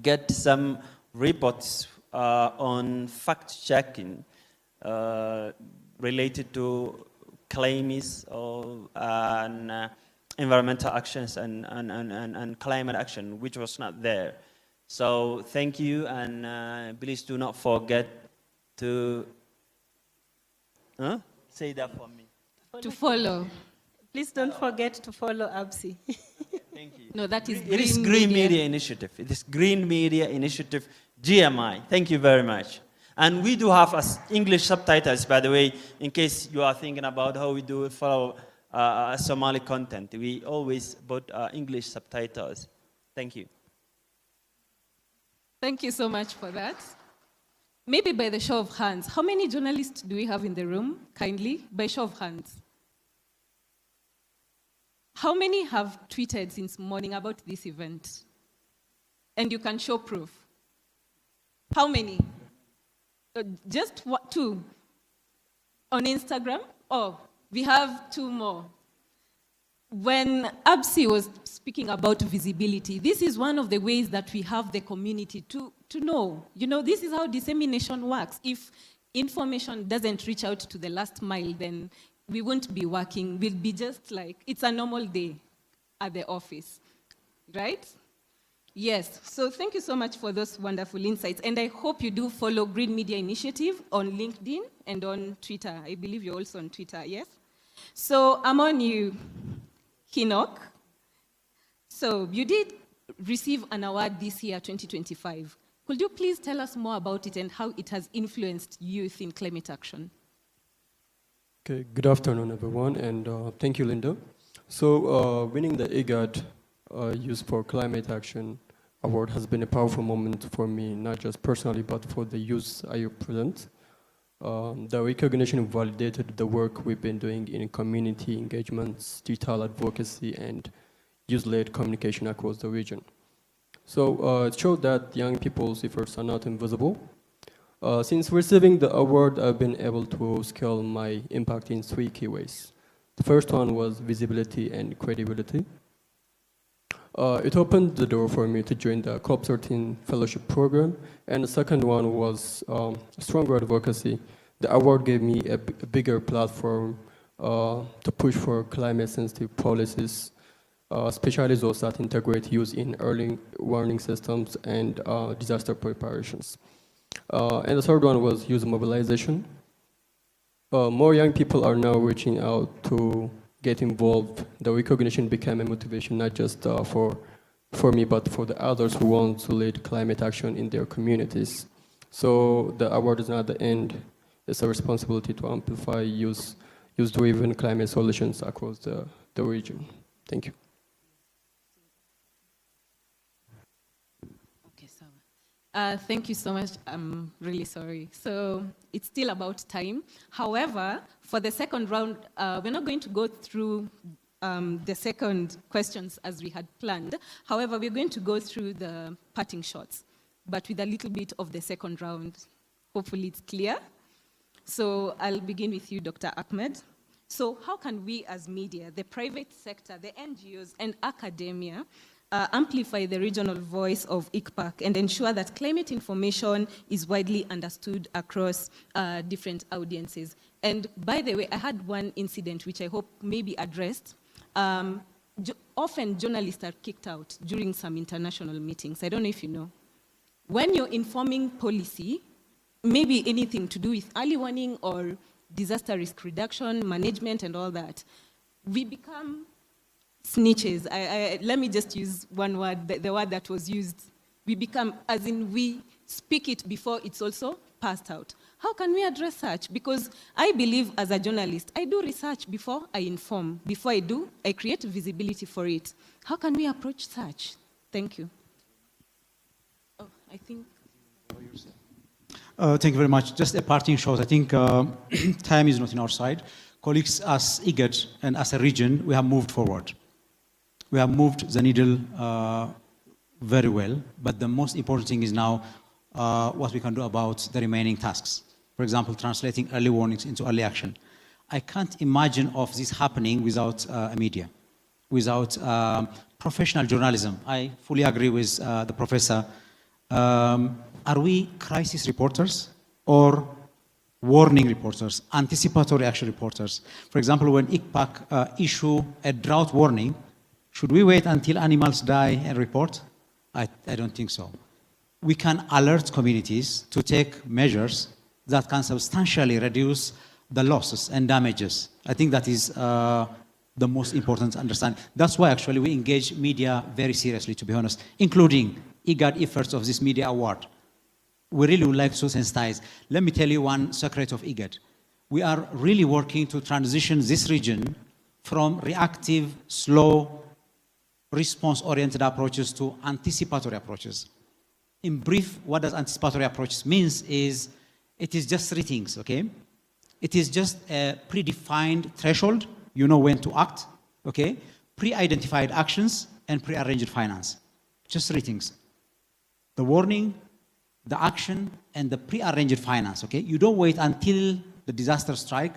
get some reports on fact-checking related to claims environmental actions and climate action, which was not there. So thank you, and please do not forget to say that for me. To follow. Please don't forget to follow ABSI. Thank you. No, that is It is Green Media Initiative. It is Green Media Initiative, GMI. Thank you very much. And we do have English subtitles, by the way, in case you are thinking about how we do follow Somali content. We always put English subtitles. Thank you. Thank you so much for that. Maybe by the show of hands, how many journalists do we have in the room, kindly? By show of hands. How many have tweeted since morning about this event? And you can show proof. How many? Just two. On Instagram? Oh, we have two more. When ABSI was speaking about visibility, this is one of the ways that we have the community to know. You know, this is how dissemination works. If information doesn't reach out to the last mile, then we won't be working. We'll be just like, it's a normal day at the office, right? Yes, so thank you so much for those wonderful insights. And I hope you do follow Green Media Initiative on LinkedIn and on Twitter. I believe you're also on Twitter, yes? So I'm on you, Hinok. So you did receive an award this year, 2025. Could you please tell us more about it and how it has influenced youth in climate action? Okay, good afternoon, everyone, and thank you, Linda. So winning the eIGAD Youth for Climate Action Award has been a powerful moment for me, not just personally, but for the youth I represent. The recognition validated the work we've been doing in community engagements, digital advocacy, and youth-led communication across the region. So it showed that young people's efforts are not invisible. Since receiving the award, I've been able to scale my impact in 3 key ways. The first one was visibility and credibility. It opened the door for me to join the COP13 fellowship program, and the second one was stronger advocacy. The award gave me a bigger platform to push for climate-sensitive policies, especially those that integrate youth in early warning systems and disaster preparations. And the third one was youth mobilization. More young people are now reaching out to get involved. The recognition became a motivation not just for me, but for the others who want to lead climate action in their communities. So the award is not the end. It's a responsibility to amplify youth-driven climate solutions across the region. Thank you. Thank you so much. I'm really sorry. So it's still about time. However, for the second round, we're not going to go through the second questions as we had planned. However, we're going to go through the parting shots, but with a little bit of the second round. Hopefully it's clear. So I'll begin with you, Dr. Ahmed. So how can we as media, the private sector, the NGOs, and academia amplify the regional voice of ICPAC and ensure that climate information is widely understood across different audiences? And by the way, I had one incident which I hope may be addressed. Often journalists are kicked out during some international meetings. I don't know if you know. When you're informing policy, maybe anything to do with early warning or disaster risk reduction, management and all that, we become snitches. Let me just use one word, the word that was used. We become, as in we speak it before it's also passed out. How can we address such? Because I believe as a journalist, I do research before I inform. Before I do, I create visibility for it. How can we approach such? Thank you. Oh, I think. Thank you very much. Just a parting shot. I think time is not in our side. Colleagues, as IGAD and as a region, we have moved forward. We have moved the needle very well, but the most important thing is now what we can do about the remaining tasks. For example, translating early warnings into early action. I can't imagine of this happening without a media, without professional journalism. I fully agree with the professor. Are we crisis reporters or warning reporters, anticipatory action reporters? For example, when ICPAC issue a drought warning, Should we wait until animals die and report? I don't think so. We can alert communities to take measures that can substantially reduce the losses and damages. I think that is the most important to understand. That's why actually we engage media very seriously, to be honest, including IGAD efforts of this media award. We really would like to sensitize. Let me tell you one secret of IGAD. We are really working to transition this region from reactive, slow, response-oriented approaches to anticipatory approaches. In brief, what does anticipatory approaches means is it is just three things, okay? It is just a predefined threshold, you know when to act, okay? Pre-identified actions and pre-arranged finance. Just three things. The warning, the action, and the pre-arranged finance, okay? You don't wait until the disaster strike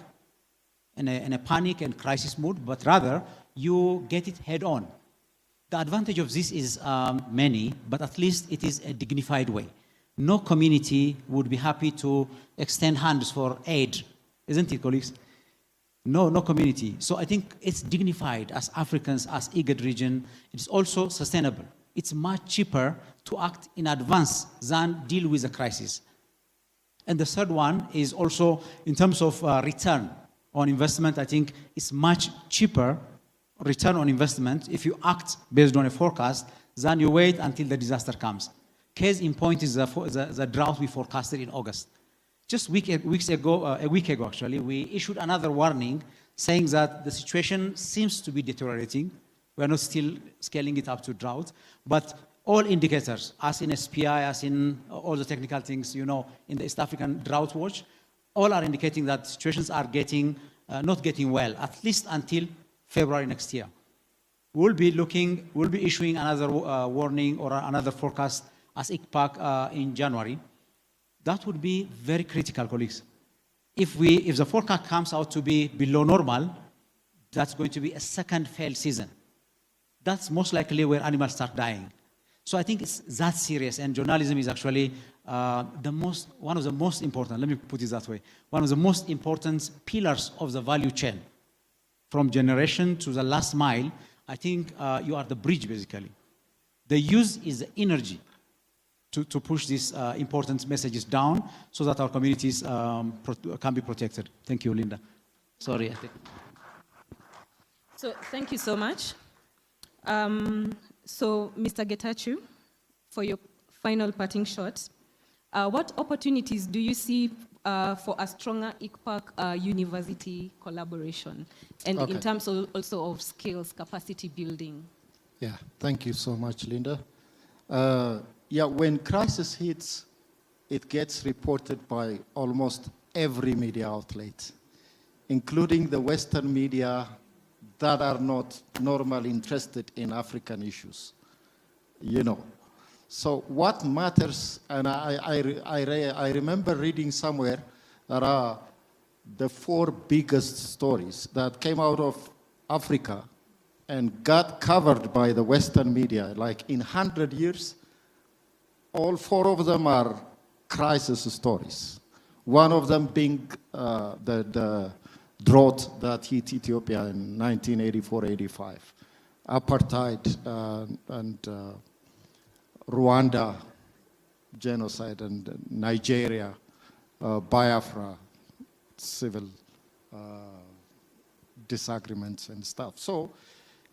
in a panic and crisis mood, but rather you get it head on. The advantage of this is many, but at least it is a dignified way. No community would be happy to extend hands for aid, isn't it, colleagues? No community. So I think it's dignified as Africans, as IGAD region. It's also sustainable. It's much cheaper to act in advance than deal with a crisis. And the third one is also in terms of return on investment. I think it's much cheaper return on investment if you act based on a forecast than you wait until the disaster comes. Case in point is the drought we forecasted in August. Just a week ago actually, we issued another warning saying that the situation seems to be deteriorating. We are not still scaling it up to drought, but all indicators, as in SPI, as in all the technical things, you know, in the East African Drought Watch, all are indicating that situations are not getting well, at least until February next year. We'll be issuing another warning or another forecast as ICPAC in January. That would be very critical, colleagues. If the forecast comes out to be below normal, that's going to be a second failed season. That's most likely where animals start dying. So I think it's that serious, and journalism is actually one of the most important, let me put it that way, one of the most important pillars of the value chain. From generation to the last mile, I think you are the bridge, basically. The use is the energy to push these important messages down so that our communities can be protected. Thank you, Linda. Sorry. So thank you so much. So, Mr. Getachew, for your final parting shot, what opportunities do you see for a stronger ICPAC university collaboration, and in terms also of skills, capacity building? Yeah, thank you so much, Linda. Yeah, when crisis hits, it gets reported by almost every media outlet, including the Western media that are not normally interested in African issues, you know. So what matters, and I remember reading somewhere that are the 4 biggest stories that came out of Africa and got covered by the Western media, like in 100 years, all 4 of them are crisis stories. One of them being the drought that hit Ethiopia in 1984-85, apartheid and Rwanda genocide, and Nigeria, Biafra, civil disagreements and stuff. So,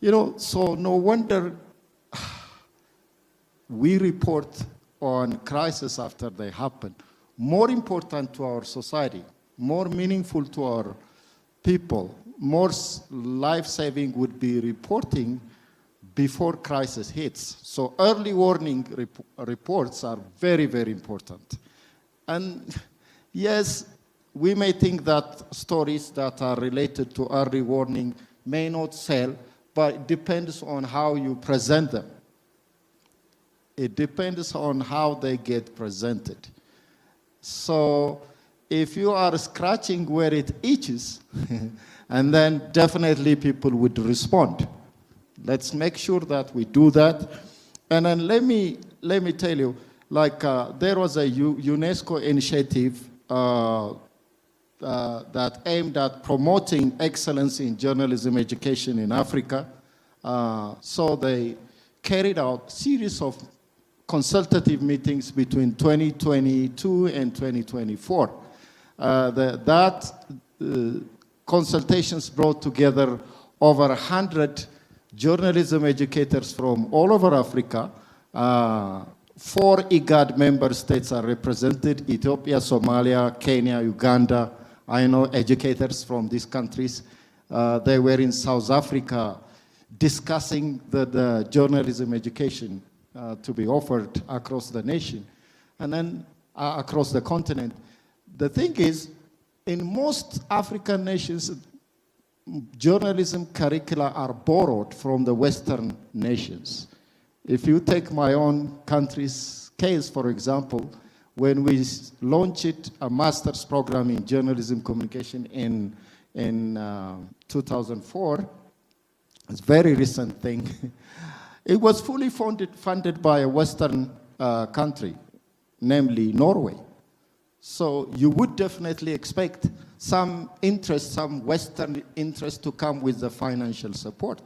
you know, so no wonder we report on crises after they happen. More important to our society, more meaningful to our people, more life-saving would be reporting before crisis hits. So early warning reports are very, very important. And yes, we may think that stories that are related to early warning may not sell, but it depends on how you present them. It depends on how they get presented. So if you are scratching where it itches, and then definitely people would respond. Let's make sure that we do that. And then let me tell you, like there was a UNESCO initiative that aimed at promoting excellence in journalism education in Africa. So they carried out series of consultative meetings between 2022 and 2024. Consultations brought together over 100 journalism educators from all over Africa. 4 IGAD member states are represented: Ethiopia, Somalia, Kenya, Uganda. I know educators from these countries. They were in South Africa discussing the journalism education to be offered across the nation and then across the continent. The thing is, in most African nations, journalism curricula are borrowed from the Western nations. If you take my own country's case, for example, when we launched a master's program in journalism communication in 2004, it's a very recent thing, it was fully funded by a Western country, namely Norway. So you would definitely expect some interest, some Western interest to come with the financial support.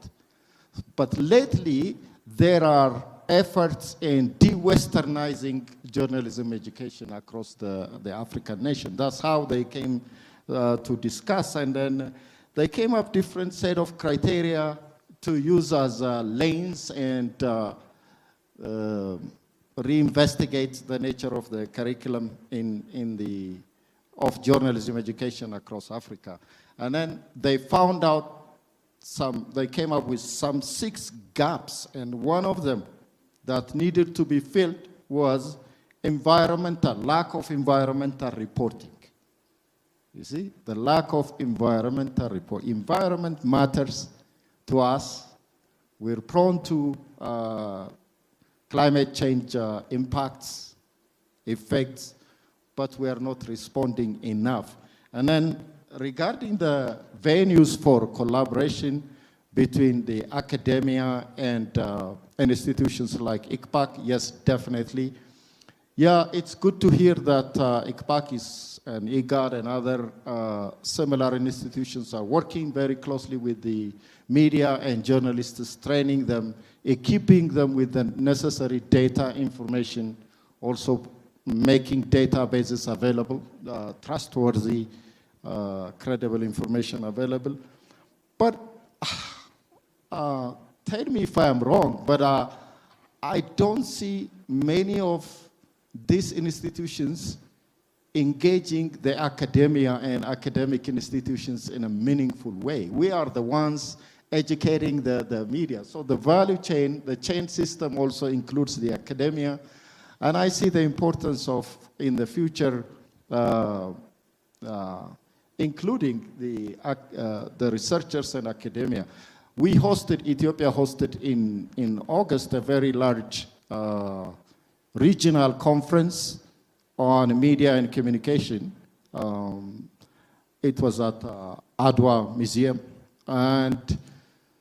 But lately, there are efforts in de-Westernizing journalism education across the African nation. That's how they came to discuss, and then they came up different set of criteria to use as lanes and reinvestigate the nature of the curriculum of journalism education across Africa. And then they found out they came up with some 6 gaps, and one of them that needed to be filled was lack of environmental reporting. You see, the lack of environmental report. Environment matters to us. We're prone to climate change impacts, effects, but we are not responding enough. And then regarding the venues for collaboration between the academia and institutions like ICPAC, yes, definitely. Yeah, it's good to hear that ICPAC and IGAD and other similar institutions are working very closely with the media and journalists, training them, equipping them with the necessary data information, also making databases available, trustworthy, credible information available. But tell me if I'm wrong, but I don't see many of these institutions engaging the academia and academic institutions in a meaningful way. We are the ones educating the media. So the value chain, the chain system also includes the academia. And I see the importance of, in the future, including the researchers and academia. Ethiopia hosted in August a very large regional conference on media and communication. It was at Adwa Museum. And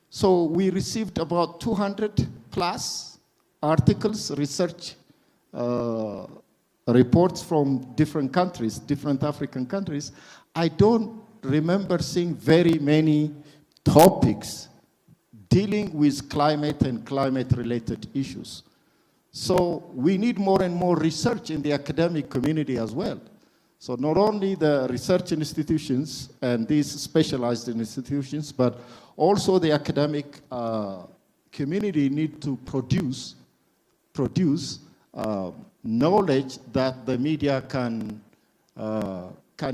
so we received about 200 plus articles, research reports from different countries, different African countries. I don't remember seeing very many topics dealing with climate and climate-related issues. So we need more and more research in the academic community as well. So not only the research institutions and these specialized institutions, but also the academic community need to produce knowledge that the media can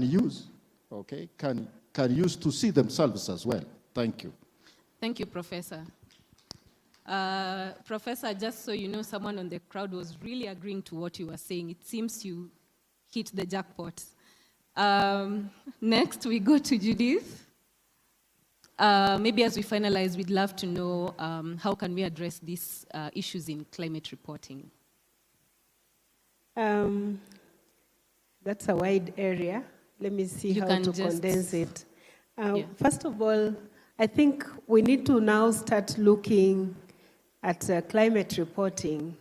use, okay? Can use to see themselves as well. Thank you. Thank you, Professor. Professor, just so you know, someone on the crowd was really agreeing to what you were saying. It seems you hit the jackpot. Next, we go to Judith. Maybe as we finalize, we'd love to know how can we address these issues in climate reporting? That's a wide area. Let me see how to condense it. First of all, I think we need to now start looking at climate reporting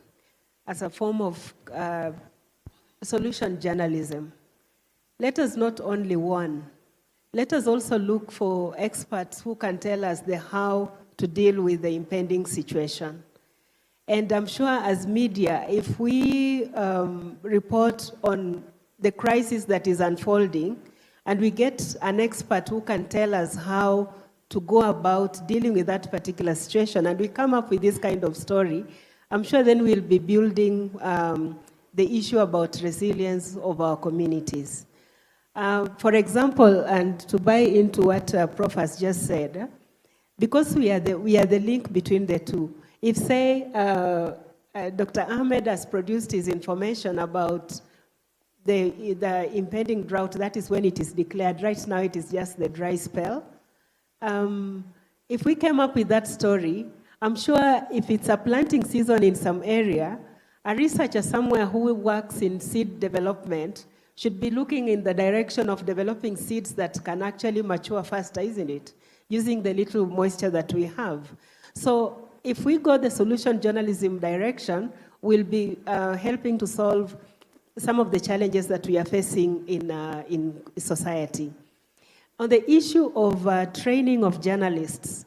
as a form of solution journalism. Let us not only let us also look for experts who can tell us the how to deal with the impending situation. And I'm sure as media, if we report on the crisis that is unfolding, and we get an expert who can tell us how to go about dealing with that particular situation, and we come up with this kind of story, I'm sure then we'll be building the issue about resilience of our communities. For example, and to buy into what Prof has just said, because we are the link between the two. If, say, Dr. Ahmed has produced his information about the impending drought, that is when it is declared. Right now, it is just the dry spell. If we came up with that story, I'm sure if it's a planting season in some area, a researcher somewhere who works in seed development should be looking in the direction of developing seeds that can actually mature faster, isn't it? Using the little moisture that we have. So if we go the solution journalism direction, we'll be helping to solve some of the challenges that we are facing in society. On the issue of training of journalists,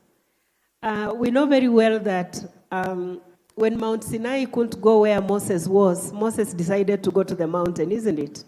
we know very well that when Mount Sinai couldn't go where Moses was, Moses decided to go to the mountain, isn't it?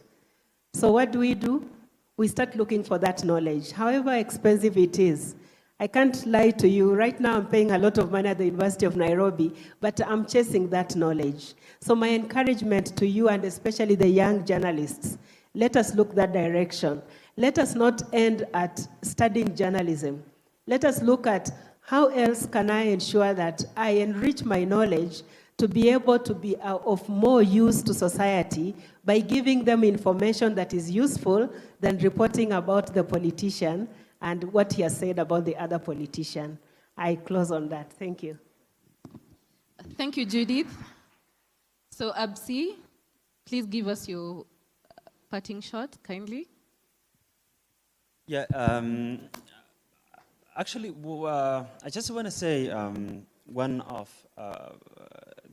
So what do? We start looking for that knowledge, however expensive it is. I can't lie to you. Right now, I'm paying a lot of money at the University of Nairobi, but I'm chasing that knowledge. So my encouragement to you, and especially the young journalists, let us look that direction. Let us not end at studying journalism. Let us look at how else can I ensure that I enrich my knowledge to be able to be of more use to society by giving them information that is useful than reporting about the politician and what he has said about the other politician. I close on that. Thank you. Thank you, Judith. So, Absi, please give us your parting shot, kindly. Yeah, actually, I just want to say one of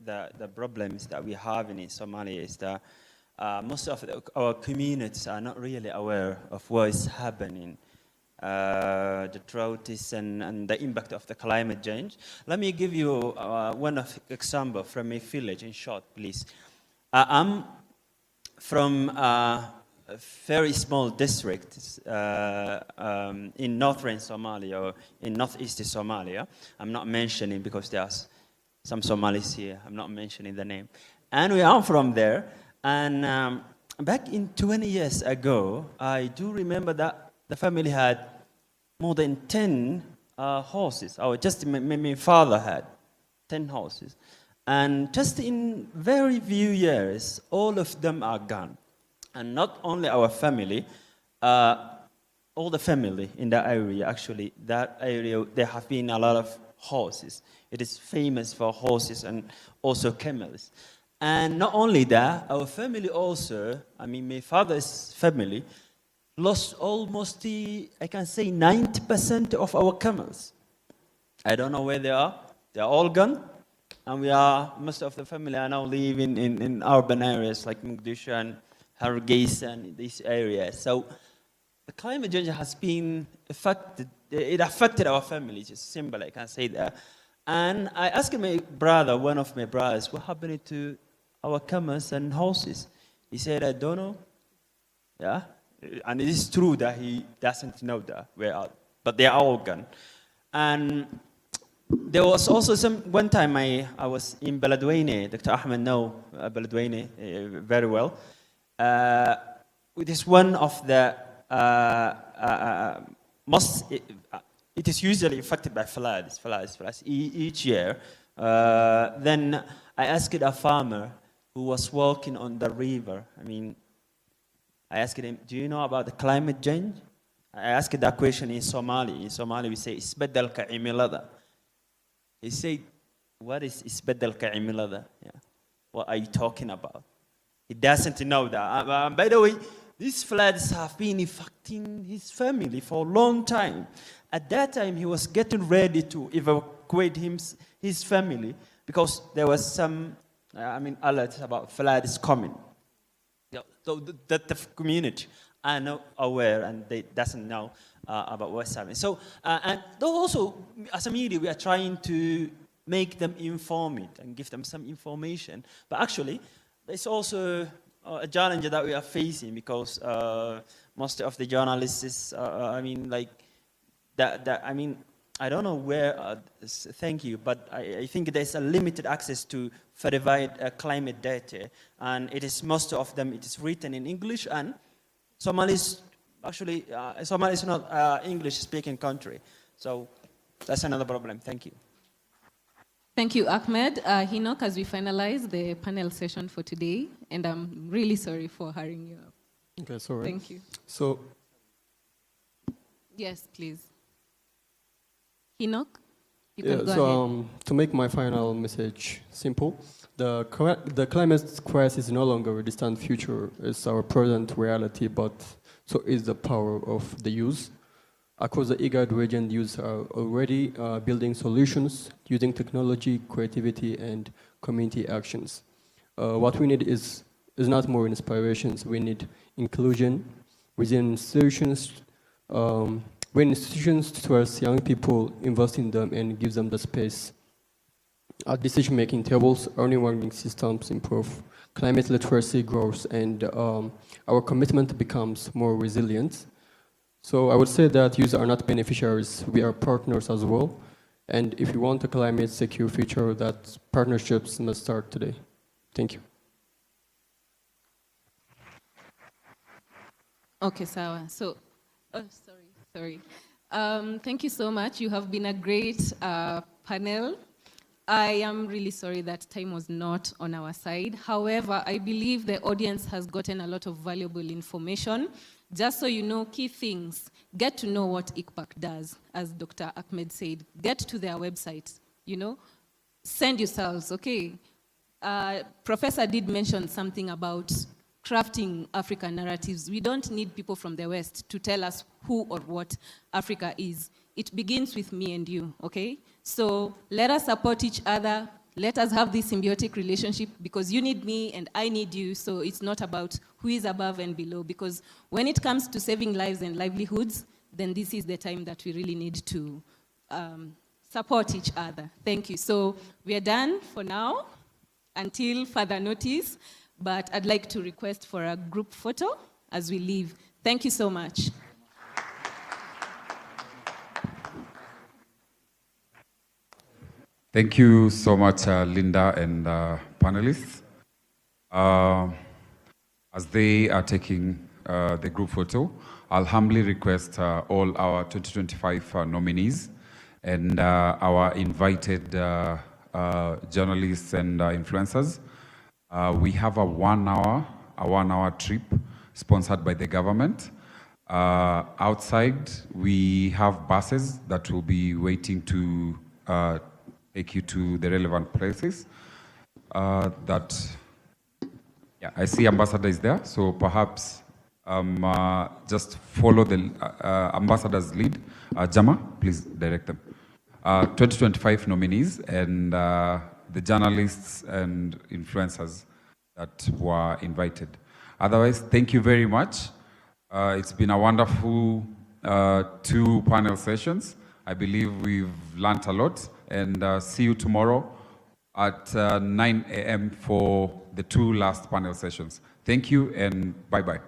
the problems that we have in Somalia is that most of our communities are not really aware of what is happening. The drought is and the impact of the climate change. Let me give you one example from a village in short, please. I'm from a very small district in northern Somalia or in northeast Somalia. I'm not mentioning because there's some Somalis here. I'm not mentioning the name. And we are from there. And back in 20 years ago, I do remember that the family had more than 10 horses. Or just my father had 10 horses. And just in very few years, all of them are gone. And not only our family, all the family in that area, actually, that area, there have been a lot of horses. It is famous for horses and also camels. And not only that, our family also, I mean, my father's family, lost almost, I can say, 90% of our camels. I don't know where they are. They're all gone. And most of the family are now living in urban areas like Mogadishu and Hargeisa and these areas. So the climate change has been affected. It affected our family, just simple, I can say that. And I asked my brother, one of my brothers, what happened to our camels and horses? He said, I don't know. Yeah? And it is true that he doesn't know that where are, but they are all gone. And there was also one time I was in Beledweyne. Dr. Ahmed knows Beledweyne very well. It is one of the it is usually affected by floods each year. Then I asked a farmer who was walking on the river. I asked him, do you know about the climate change? I asked that question in Somali. In Somali we say, isbeddelka cimilada. He said, what is isbeddelka cimilada? Yeah. What are you talking about? He doesn't know that. By the way, these floods have been affecting his family for a long time. At that time, he was getting ready to evacuate his family because there was some, alerts about floods coming. So the community are not aware and they doesn't know. about what's happening. So, and also, as a media, we are trying to make them informed and give them some information. But actually, there's also a challenge that we are facing because most of the journalists is, I mean, like, I mean, I don't know where, thank you, but I think there's a limited access to verified climate data, and it is most of them, it is written in English, and Somalis, actually, Somalia is not English-speaking country, so that's another problem. Thank you. Thank you, Ahmed. Hinok, as we finalize the panel session for today, and I'm really sorry for hurrying you up. Okay, sorry. Thank you. So, yes, please. Hinok, you can go ahead. To make my final message simple, the climate crisis is no longer a distant future. It's our present reality, but so is the power of the youth. Across the IGAD region, youth are already building solutions using technology, creativity, and community actions. What we need is not more inspirations. We need inclusion within institutions. When institutions trust young people, invest in them, and give them the space. At decision-making tables, early warning systems improve, climate literacy grows, and our commitment becomes more resilient. So I would say that youth are not beneficiaries, we are partners as well. And if you want a climate-secure future, that partnerships must start today. Thank you. Okay, Sawa. So, sorry. Thank you so much. You have been a great panel. I am really sorry that time was not on our side. However, I believe the audience has gotten a lot of valuable information. Just so you know, key things, get to know what ICPAC does, as Dr. Ahmed said. Get to their website, you know. Send yourselves, okay? Professor did mention something about crafting African narratives. We don't need people from the West to tell us who or what Africa is. It begins with me and you, okay? So let us support each other. Let us have this symbiotic relationship because you need me and I need you, so it's not about who is above and below, because when it comes to saving lives and livelihoods, then this is the time that we really need to support each other. Thank you. So we are done for now until further notice, but I'd like to request for a group photo as we leave. Thank you so much. Thank you so much, Linda and panelists. As they are taking the group photo, I'll humbly request all our 2025 nominees and our invited journalists and influencers. We have a one-hour trip sponsored by the government. Outside, we have buses that will be waiting to take you to the relevant places. Yeah, I see ambassador is there, so perhaps just follow the ambassador's lead. Jama, please direct them. 2025 nominees and the journalists and influencers that were invited. Otherwise, thank you very much. It's been a wonderful 2 panel sessions. I believe we've learned a lot, and see you tomorrow at 9 a.m. for the 2 last panel sessions. Thank you and bye-bye.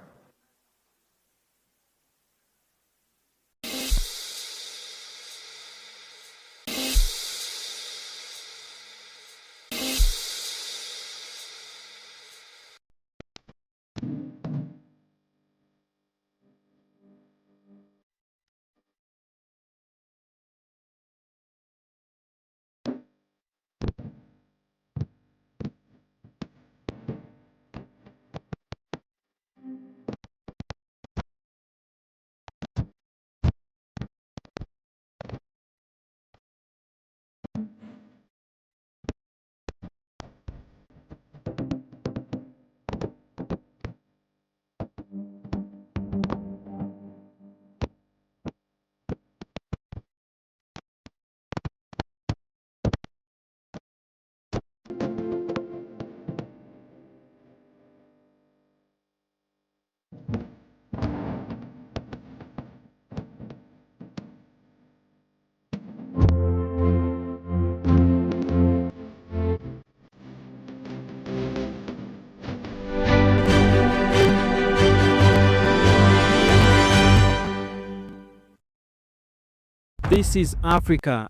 This is Africa,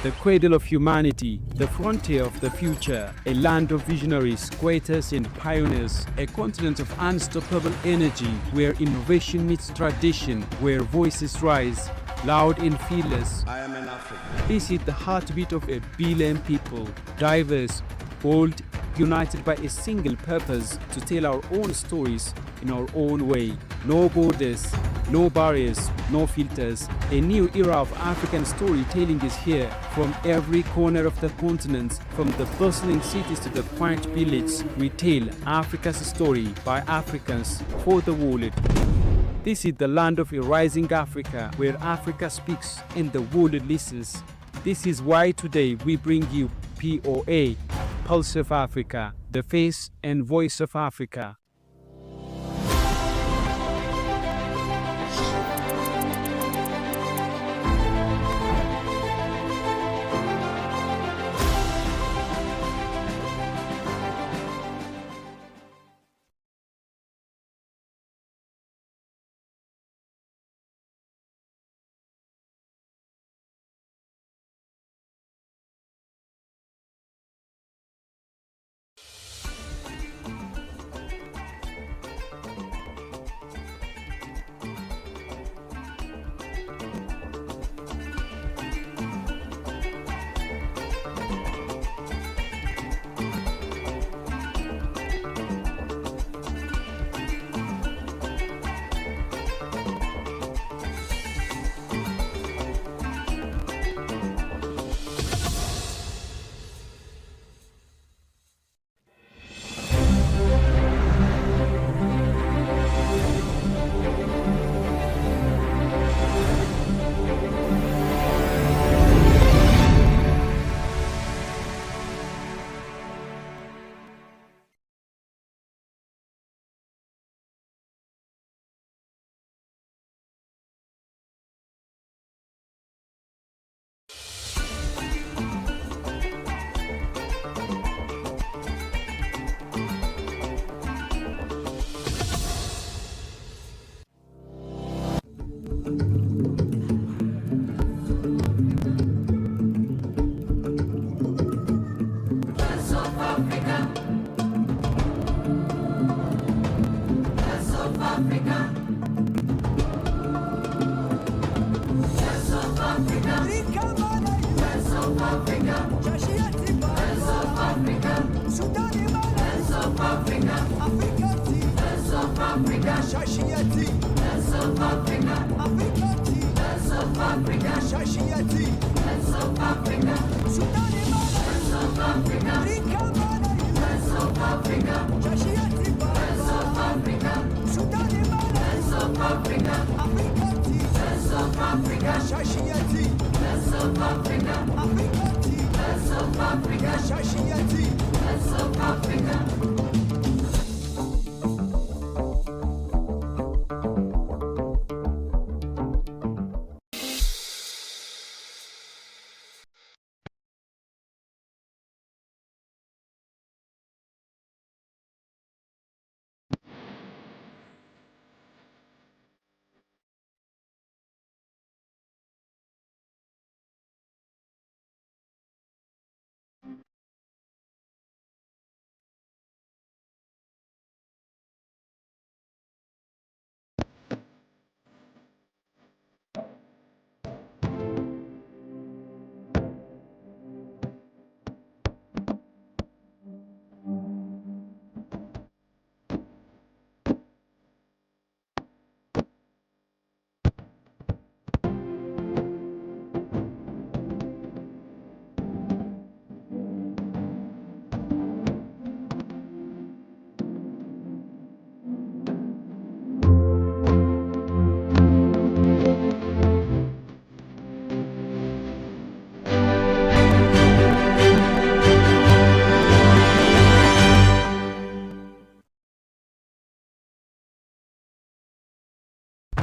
the cradle of humanity, the frontier of the future, a land of visionaries, creators and pioneers, a continent of unstoppable energy where innovation meets tradition, where voices rise, loud and fearless. I am an African. This is the heartbeat of 1 billion people, diverse, bold, united by a single purpose to tell our own stories in our own way. No borders, no barriers, no filters. A new era of African storytelling is here. From every corner of the continent, from the bustling cities to the quiet village, we tell Africa's story by Africans for the world. This is the land of a rising Africa, where Africa speaks and the world listens. This is why today we bring you POA, Pulse of Africa, the face and voice of Africa.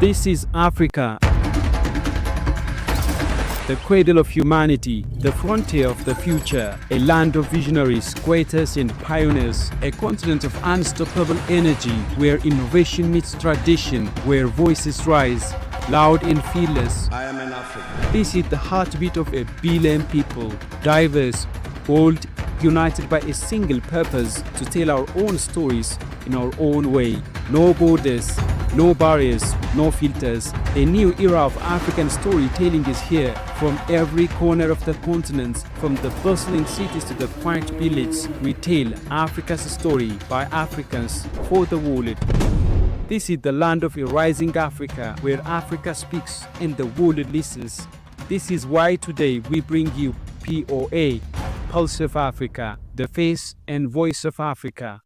This is Africa, the cradle of humanity, the frontier of the future, a land of visionaries, creators and pioneers, a continent of unstoppable energy where innovation meets tradition, where voices rise, loud and fearless. I am an African. This is the heartbeat of a billion people, diverse, bold, united by a single purpose to tell our own stories in our own way. No borders, no barriers, no filters. A new era of African storytelling is here. From every corner of the continent, from the bustling cities to the quiet villages, we tell Africa's story by Africans for the world. This is the land of a rising Africa, where Africa speaks and the world listens. This is why today we bring you POA, Pulse of Africa, the face and voice of Africa.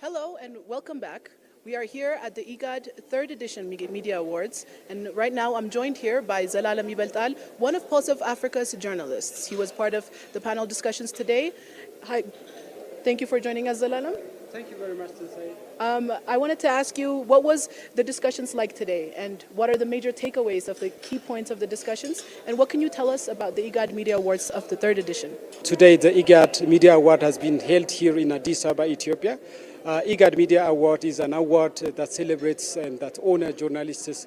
Hello and welcome back. We are here at the IGAD 3rd edition Media Awards, and right now I'm joined here by Zelalem Ibeltal, one of Pulse of Africa's journalists. He was part of the panel discussions today. Hi, thank you for joining us, Zelalem. Thank you very much, Tinsay. I wanted to ask you, what was the discussions like today, and what are the major takeaways of the key points of the discussions, and what can you tell us about the IGAD Media Awards of the 3rd edition? Today, the IGAD Media Award has been held here in Addis Ababa, Ethiopia. IGAD Media Award is an award that celebrates and that honors journalists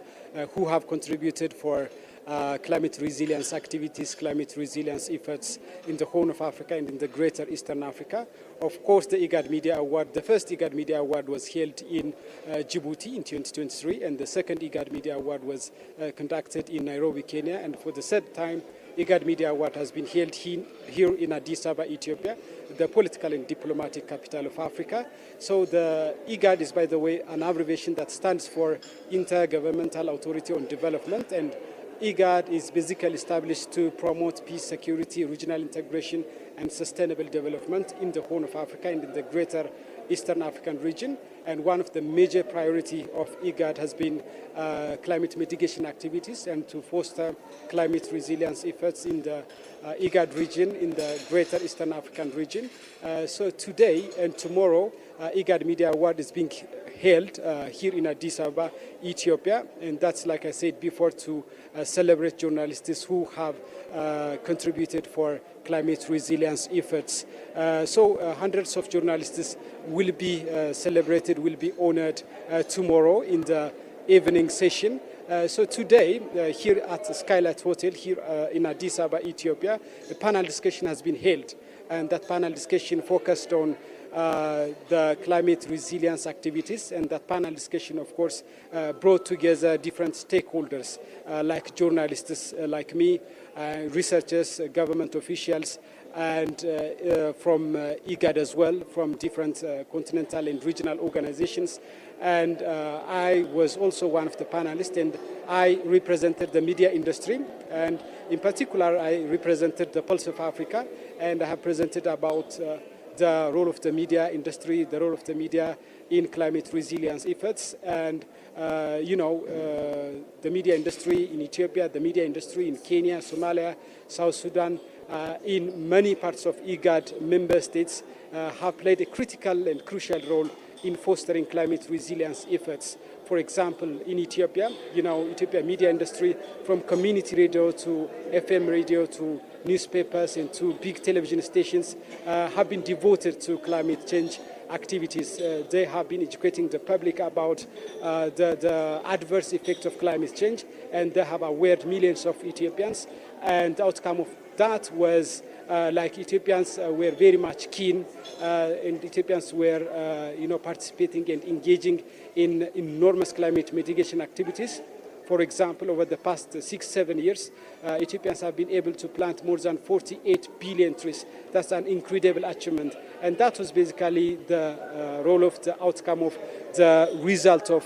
who have contributed for climate resilience activities, climate resilience efforts in the Horn of Africa and in the greater Eastern Africa. Of course, the IGAD Media Award, the first IGAD Media Award was held in Djibouti in 2023, and the second IGAD Media Award was conducted in Nairobi, Kenya, and for the third time, IGAD Media Award has been held here in Addis Ababa, Ethiopia, the political and diplomatic capital of Africa. So the IGAD is, by the way, an abbreviation that stands for Intergovernmental Authority on Development, and IGAD is basically established to promote peace, security, regional integration, and sustainable development in the Horn of Africa and in the greater Eastern African region. And one of the major priorities of IGAD has been climate mitigation activities and to foster climate resilience efforts in the IGAD region, in the greater Eastern African region. So today and tomorrow, IGAD Media Award is being held here in Addis Ababa, Ethiopia, and that's, like I said before, to celebrate journalists who have contributed for climate resilience efforts. So hundreds of journalists will be celebrated, will be honored tomorrow in the evening session. So today, here at the Skylight Hotel, here in Addis Ababa, Ethiopia, a panel discussion has been held. And that panel discussion focused on the climate resilience activities. And that panel discussion, of course, brought together different stakeholders, like journalists like me, researchers, government officials, and from IGAD as well, from different continental and regional organizations. And I was also one of the panelists, and I represented the media industry. And in particular, I represented the Pulse of Africa, and I have presented about the role of the media industry, the role of the media in climate resilience efforts. And, the media industry in Ethiopia, the media industry in Kenya, Somalia, South Sudan, in many parts of IGAD member states have played a critical and crucial role in fostering climate resilience efforts. For example, in Ethiopia, Ethiopia media industry, from community radio to FM radio to newspapers and to big television stations, have been devoted to climate change activities. They have been educating the public about the adverse effect of climate change, and they have awared millions of Ethiopians. And the outcome of that was like Ethiopians were very much keen, and Ethiopians were, participating and engaging in enormous climate mitigation activities. For example, over the past 6-7 years, Ethiopians have been able to plant more than 48 billion trees. That's an incredible achievement. And that was basically the role of the outcome of the result of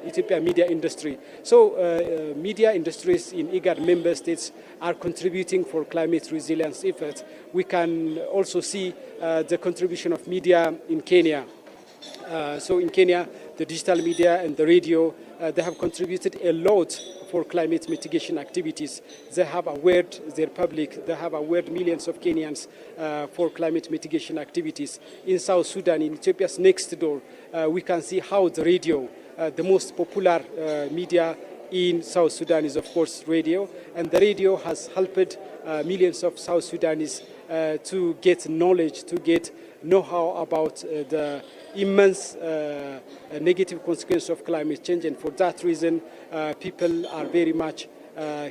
Ethiopian media industry. So media industries in IGAD member states are contributing for climate resilience efforts. We can also see the contribution of media in Kenya. So in Kenya, the digital media and the radio, they have contributed a lot for climate mitigation activities. They have awared their public, they have awared millions of Kenyans for climate mitigation activities. In South Sudan, in Ethiopia's next door, we can see how the radio, the most popular media in South Sudan is, of course, radio. And the radio has helped millions of South Sudanese to get knowledge, to get know-how about the immense negative consequences of climate change. And for that reason, people are very much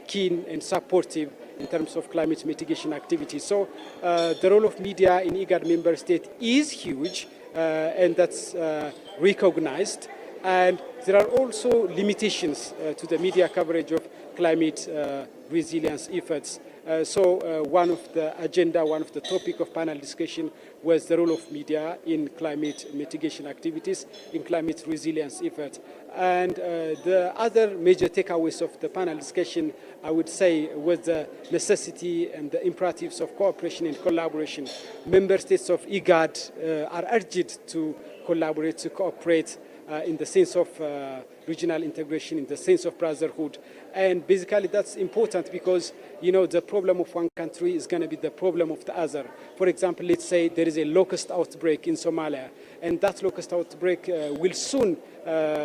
keen and supportive in terms of climate mitigation activities. So the role of media in IGAD member state is huge, and that's recognized. And there are also limitations to the media coverage of climate resilience efforts. So one of the topic of panel discussion was the role of media in climate mitigation activities, in climate resilience efforts. And the other major takeaways of the panel discussion, I would say, was the necessity and the imperatives of cooperation and collaboration. Member states of IGAD are urged to collaborate, to cooperate in the sense of regional integration, in the sense of brotherhood. And basically that's important because, the problem of one country is going to be the problem of the other. For example, let's say there is a locust outbreak in Somalia, and that locust outbreak will soon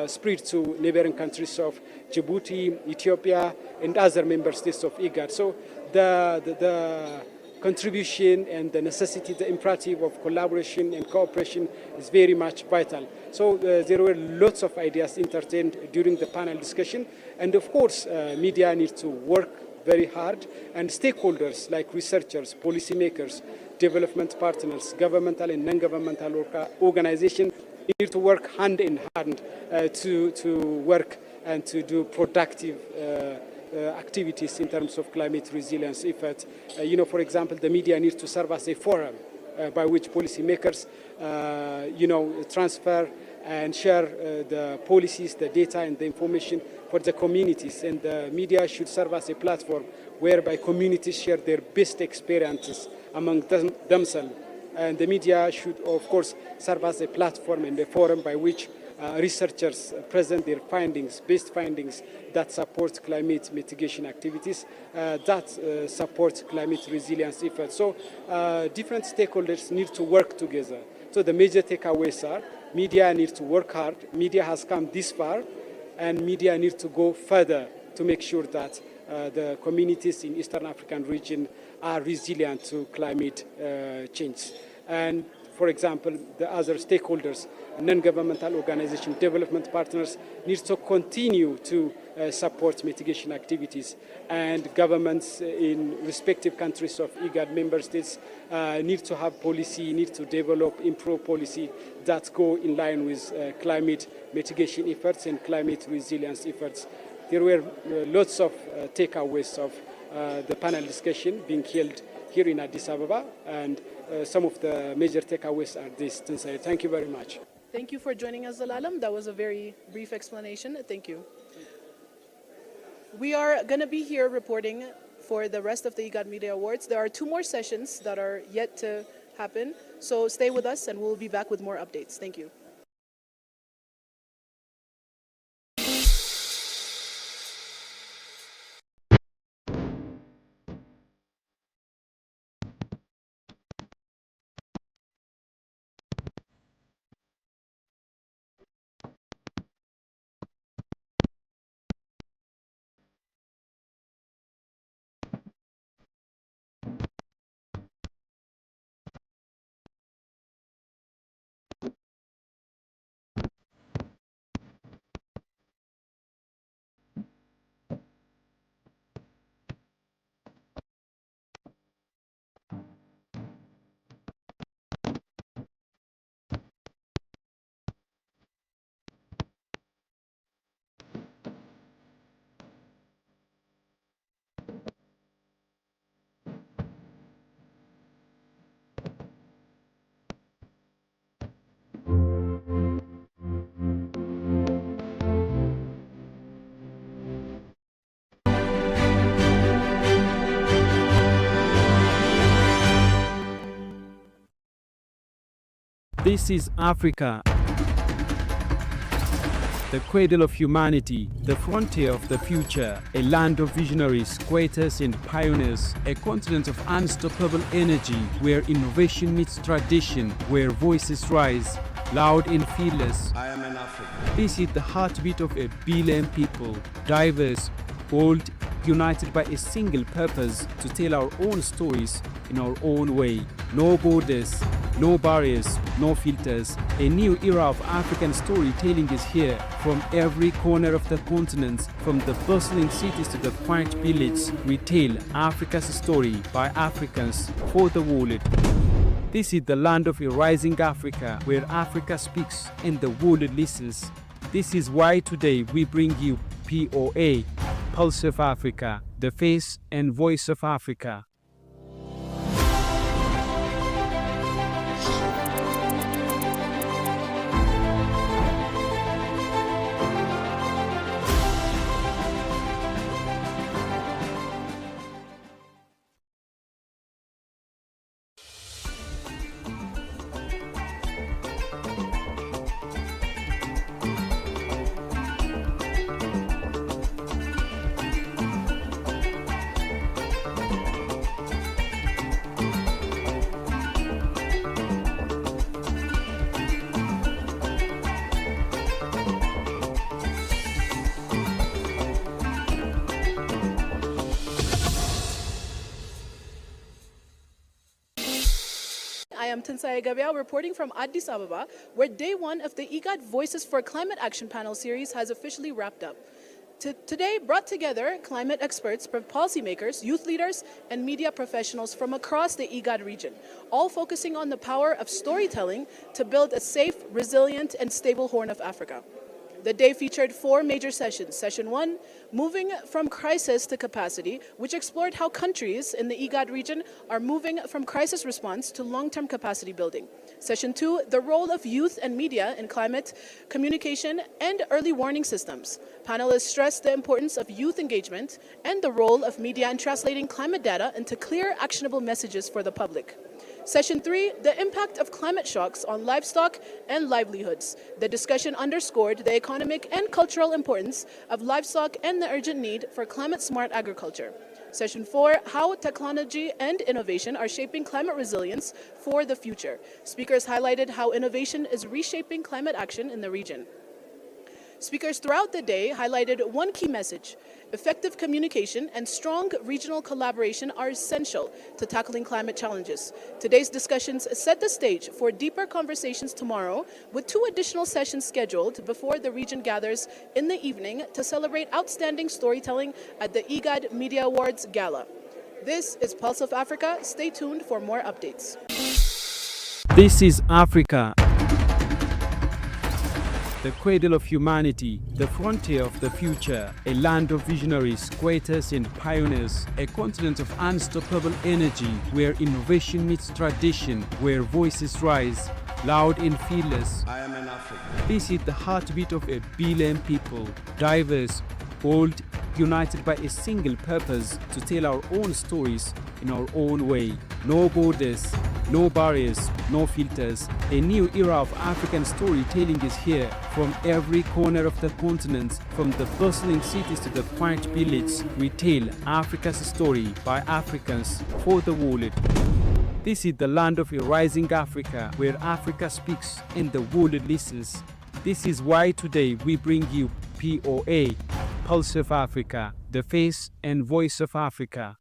spread to neighboring countries of Djibouti, Ethiopia, and other member states of IGAD. So the contribution and the necessity, the imperative of collaboration and cooperation is very much vital. So there were lots of ideas entertained during the panel discussion. And of course, media need to work very hard, and stakeholders like researchers, policymakers, development partners, governmental and non-governmental organizations need to work hand in hand to work and to do productive activities in terms of climate resilience efforts. For example, the media needs to serve as a forum by which policymakers, transfer and share the policies, the data, and the information for the communities. And the media should serve as a platform whereby communities share their best experiences among themselves. And the media should, of course, serve as a platform and a forum by which researchers present their findings, best findings that support climate mitigation activities, that support climate resilience efforts. So different stakeholders need to work together. So the major takeaways are media needs to work hard. Media has come this far, and media needs to go further to make sure that the communities in Eastern African region are resilient to climate change. And for example, the other stakeholders, non-governmental organizations, development partners, need to continue to support mitigation activities. And governments in respective countries of IGAD member states need to have policy, need to develop, improve policy that go in line with climate mitigation efforts and climate resilience efforts. There were lots of takeaways of the panel discussion being held here in Addis Ababa, and some of the major takeaways are this. Thank you very much. Thank you for joining us, Zalalam. That was a very brief explanation. Thank you. We are going to be here reporting for the rest of the IGAD Media Awards. There are 2 more sessions that are yet to happen, so stay with us and we'll be back with more updates. Thank you. This is Africa, the cradle of humanity, the frontier of the future, a land of visionaries, creators and pioneers, a continent of unstoppable energy where innovation meets tradition, where voices rise, loud and fearless. I am an African. This is the heartbeat of a billion people, diverse, bold, united by a single purpose to tell our own stories in our own way. No borders, no barriers, no filters. A new era of African storytelling is here. From every corner of the continent, from the bustling cities to the quiet villages, we tell Africa's story by Africans for the world. This is the land of a rising Africa, where Africa speaks and the world listens. This is why today we bring you POA, Pulse of Africa, the face and voice of Africa. I am Tinsaya Gabia reporting from Addis Ababa, where day 1 of the IGAD Voices for Climate Action panel series has officially wrapped up. Today brought together climate experts, policymakers, youth leaders, and media professionals from across the IGAD region, all focusing on the power of storytelling to build a safe, resilient, and stable Horn of Africa. The day featured 4 major sessions. Session 1, Moving from Crisis to Capacity, which explored how countries in the IGAD region are moving from crisis response to long-term capacity building. Session 2, The Role of Youth and Media in Climate Communication and Early Warning Systems. Panelists stressed the importance of youth engagement and the role of media in translating climate data into clear, actionable messages for the public. Session 3, the impact of climate shocks on livestock and livelihoods. The discussion underscored the economic and cultural importance of livestock and the urgent need for climate-smart agriculture. Session 4, how technology and innovation are shaping climate resilience for the future. Speakers highlighted how innovation is reshaping climate action in the region. Speakers throughout the day highlighted one key message: effective communication and strong regional collaboration are essential to tackling climate challenges. Today's discussions set the stage for deeper conversations tomorrow, with 2 additional sessions scheduled before the region gathers in the evening to celebrate outstanding storytelling at the IGAD Media Awards Gala. This is Pulse of Africa. Stay tuned for more updates. This is Africa, the cradle of humanity, the frontier of the future, a land of visionaries, creators and pioneers, a continent of unstoppable energy where innovation meets tradition, where voices rise, loud and fearless. I am an African. This is the heartbeat of a billion people, diverse, bold, united by a single purpose to tell our own stories in our own way. No borders, no barriers, no filters. A new era of African storytelling is here. From every corner of the continent, from the bustling cities to the quiet villages, we tell Africa's story by Africans for the world. This is the land of a rising Africa, where Africa speaks and the world listens. This is why today we bring you POA, Pulse of Africa, the face and voice of Africa.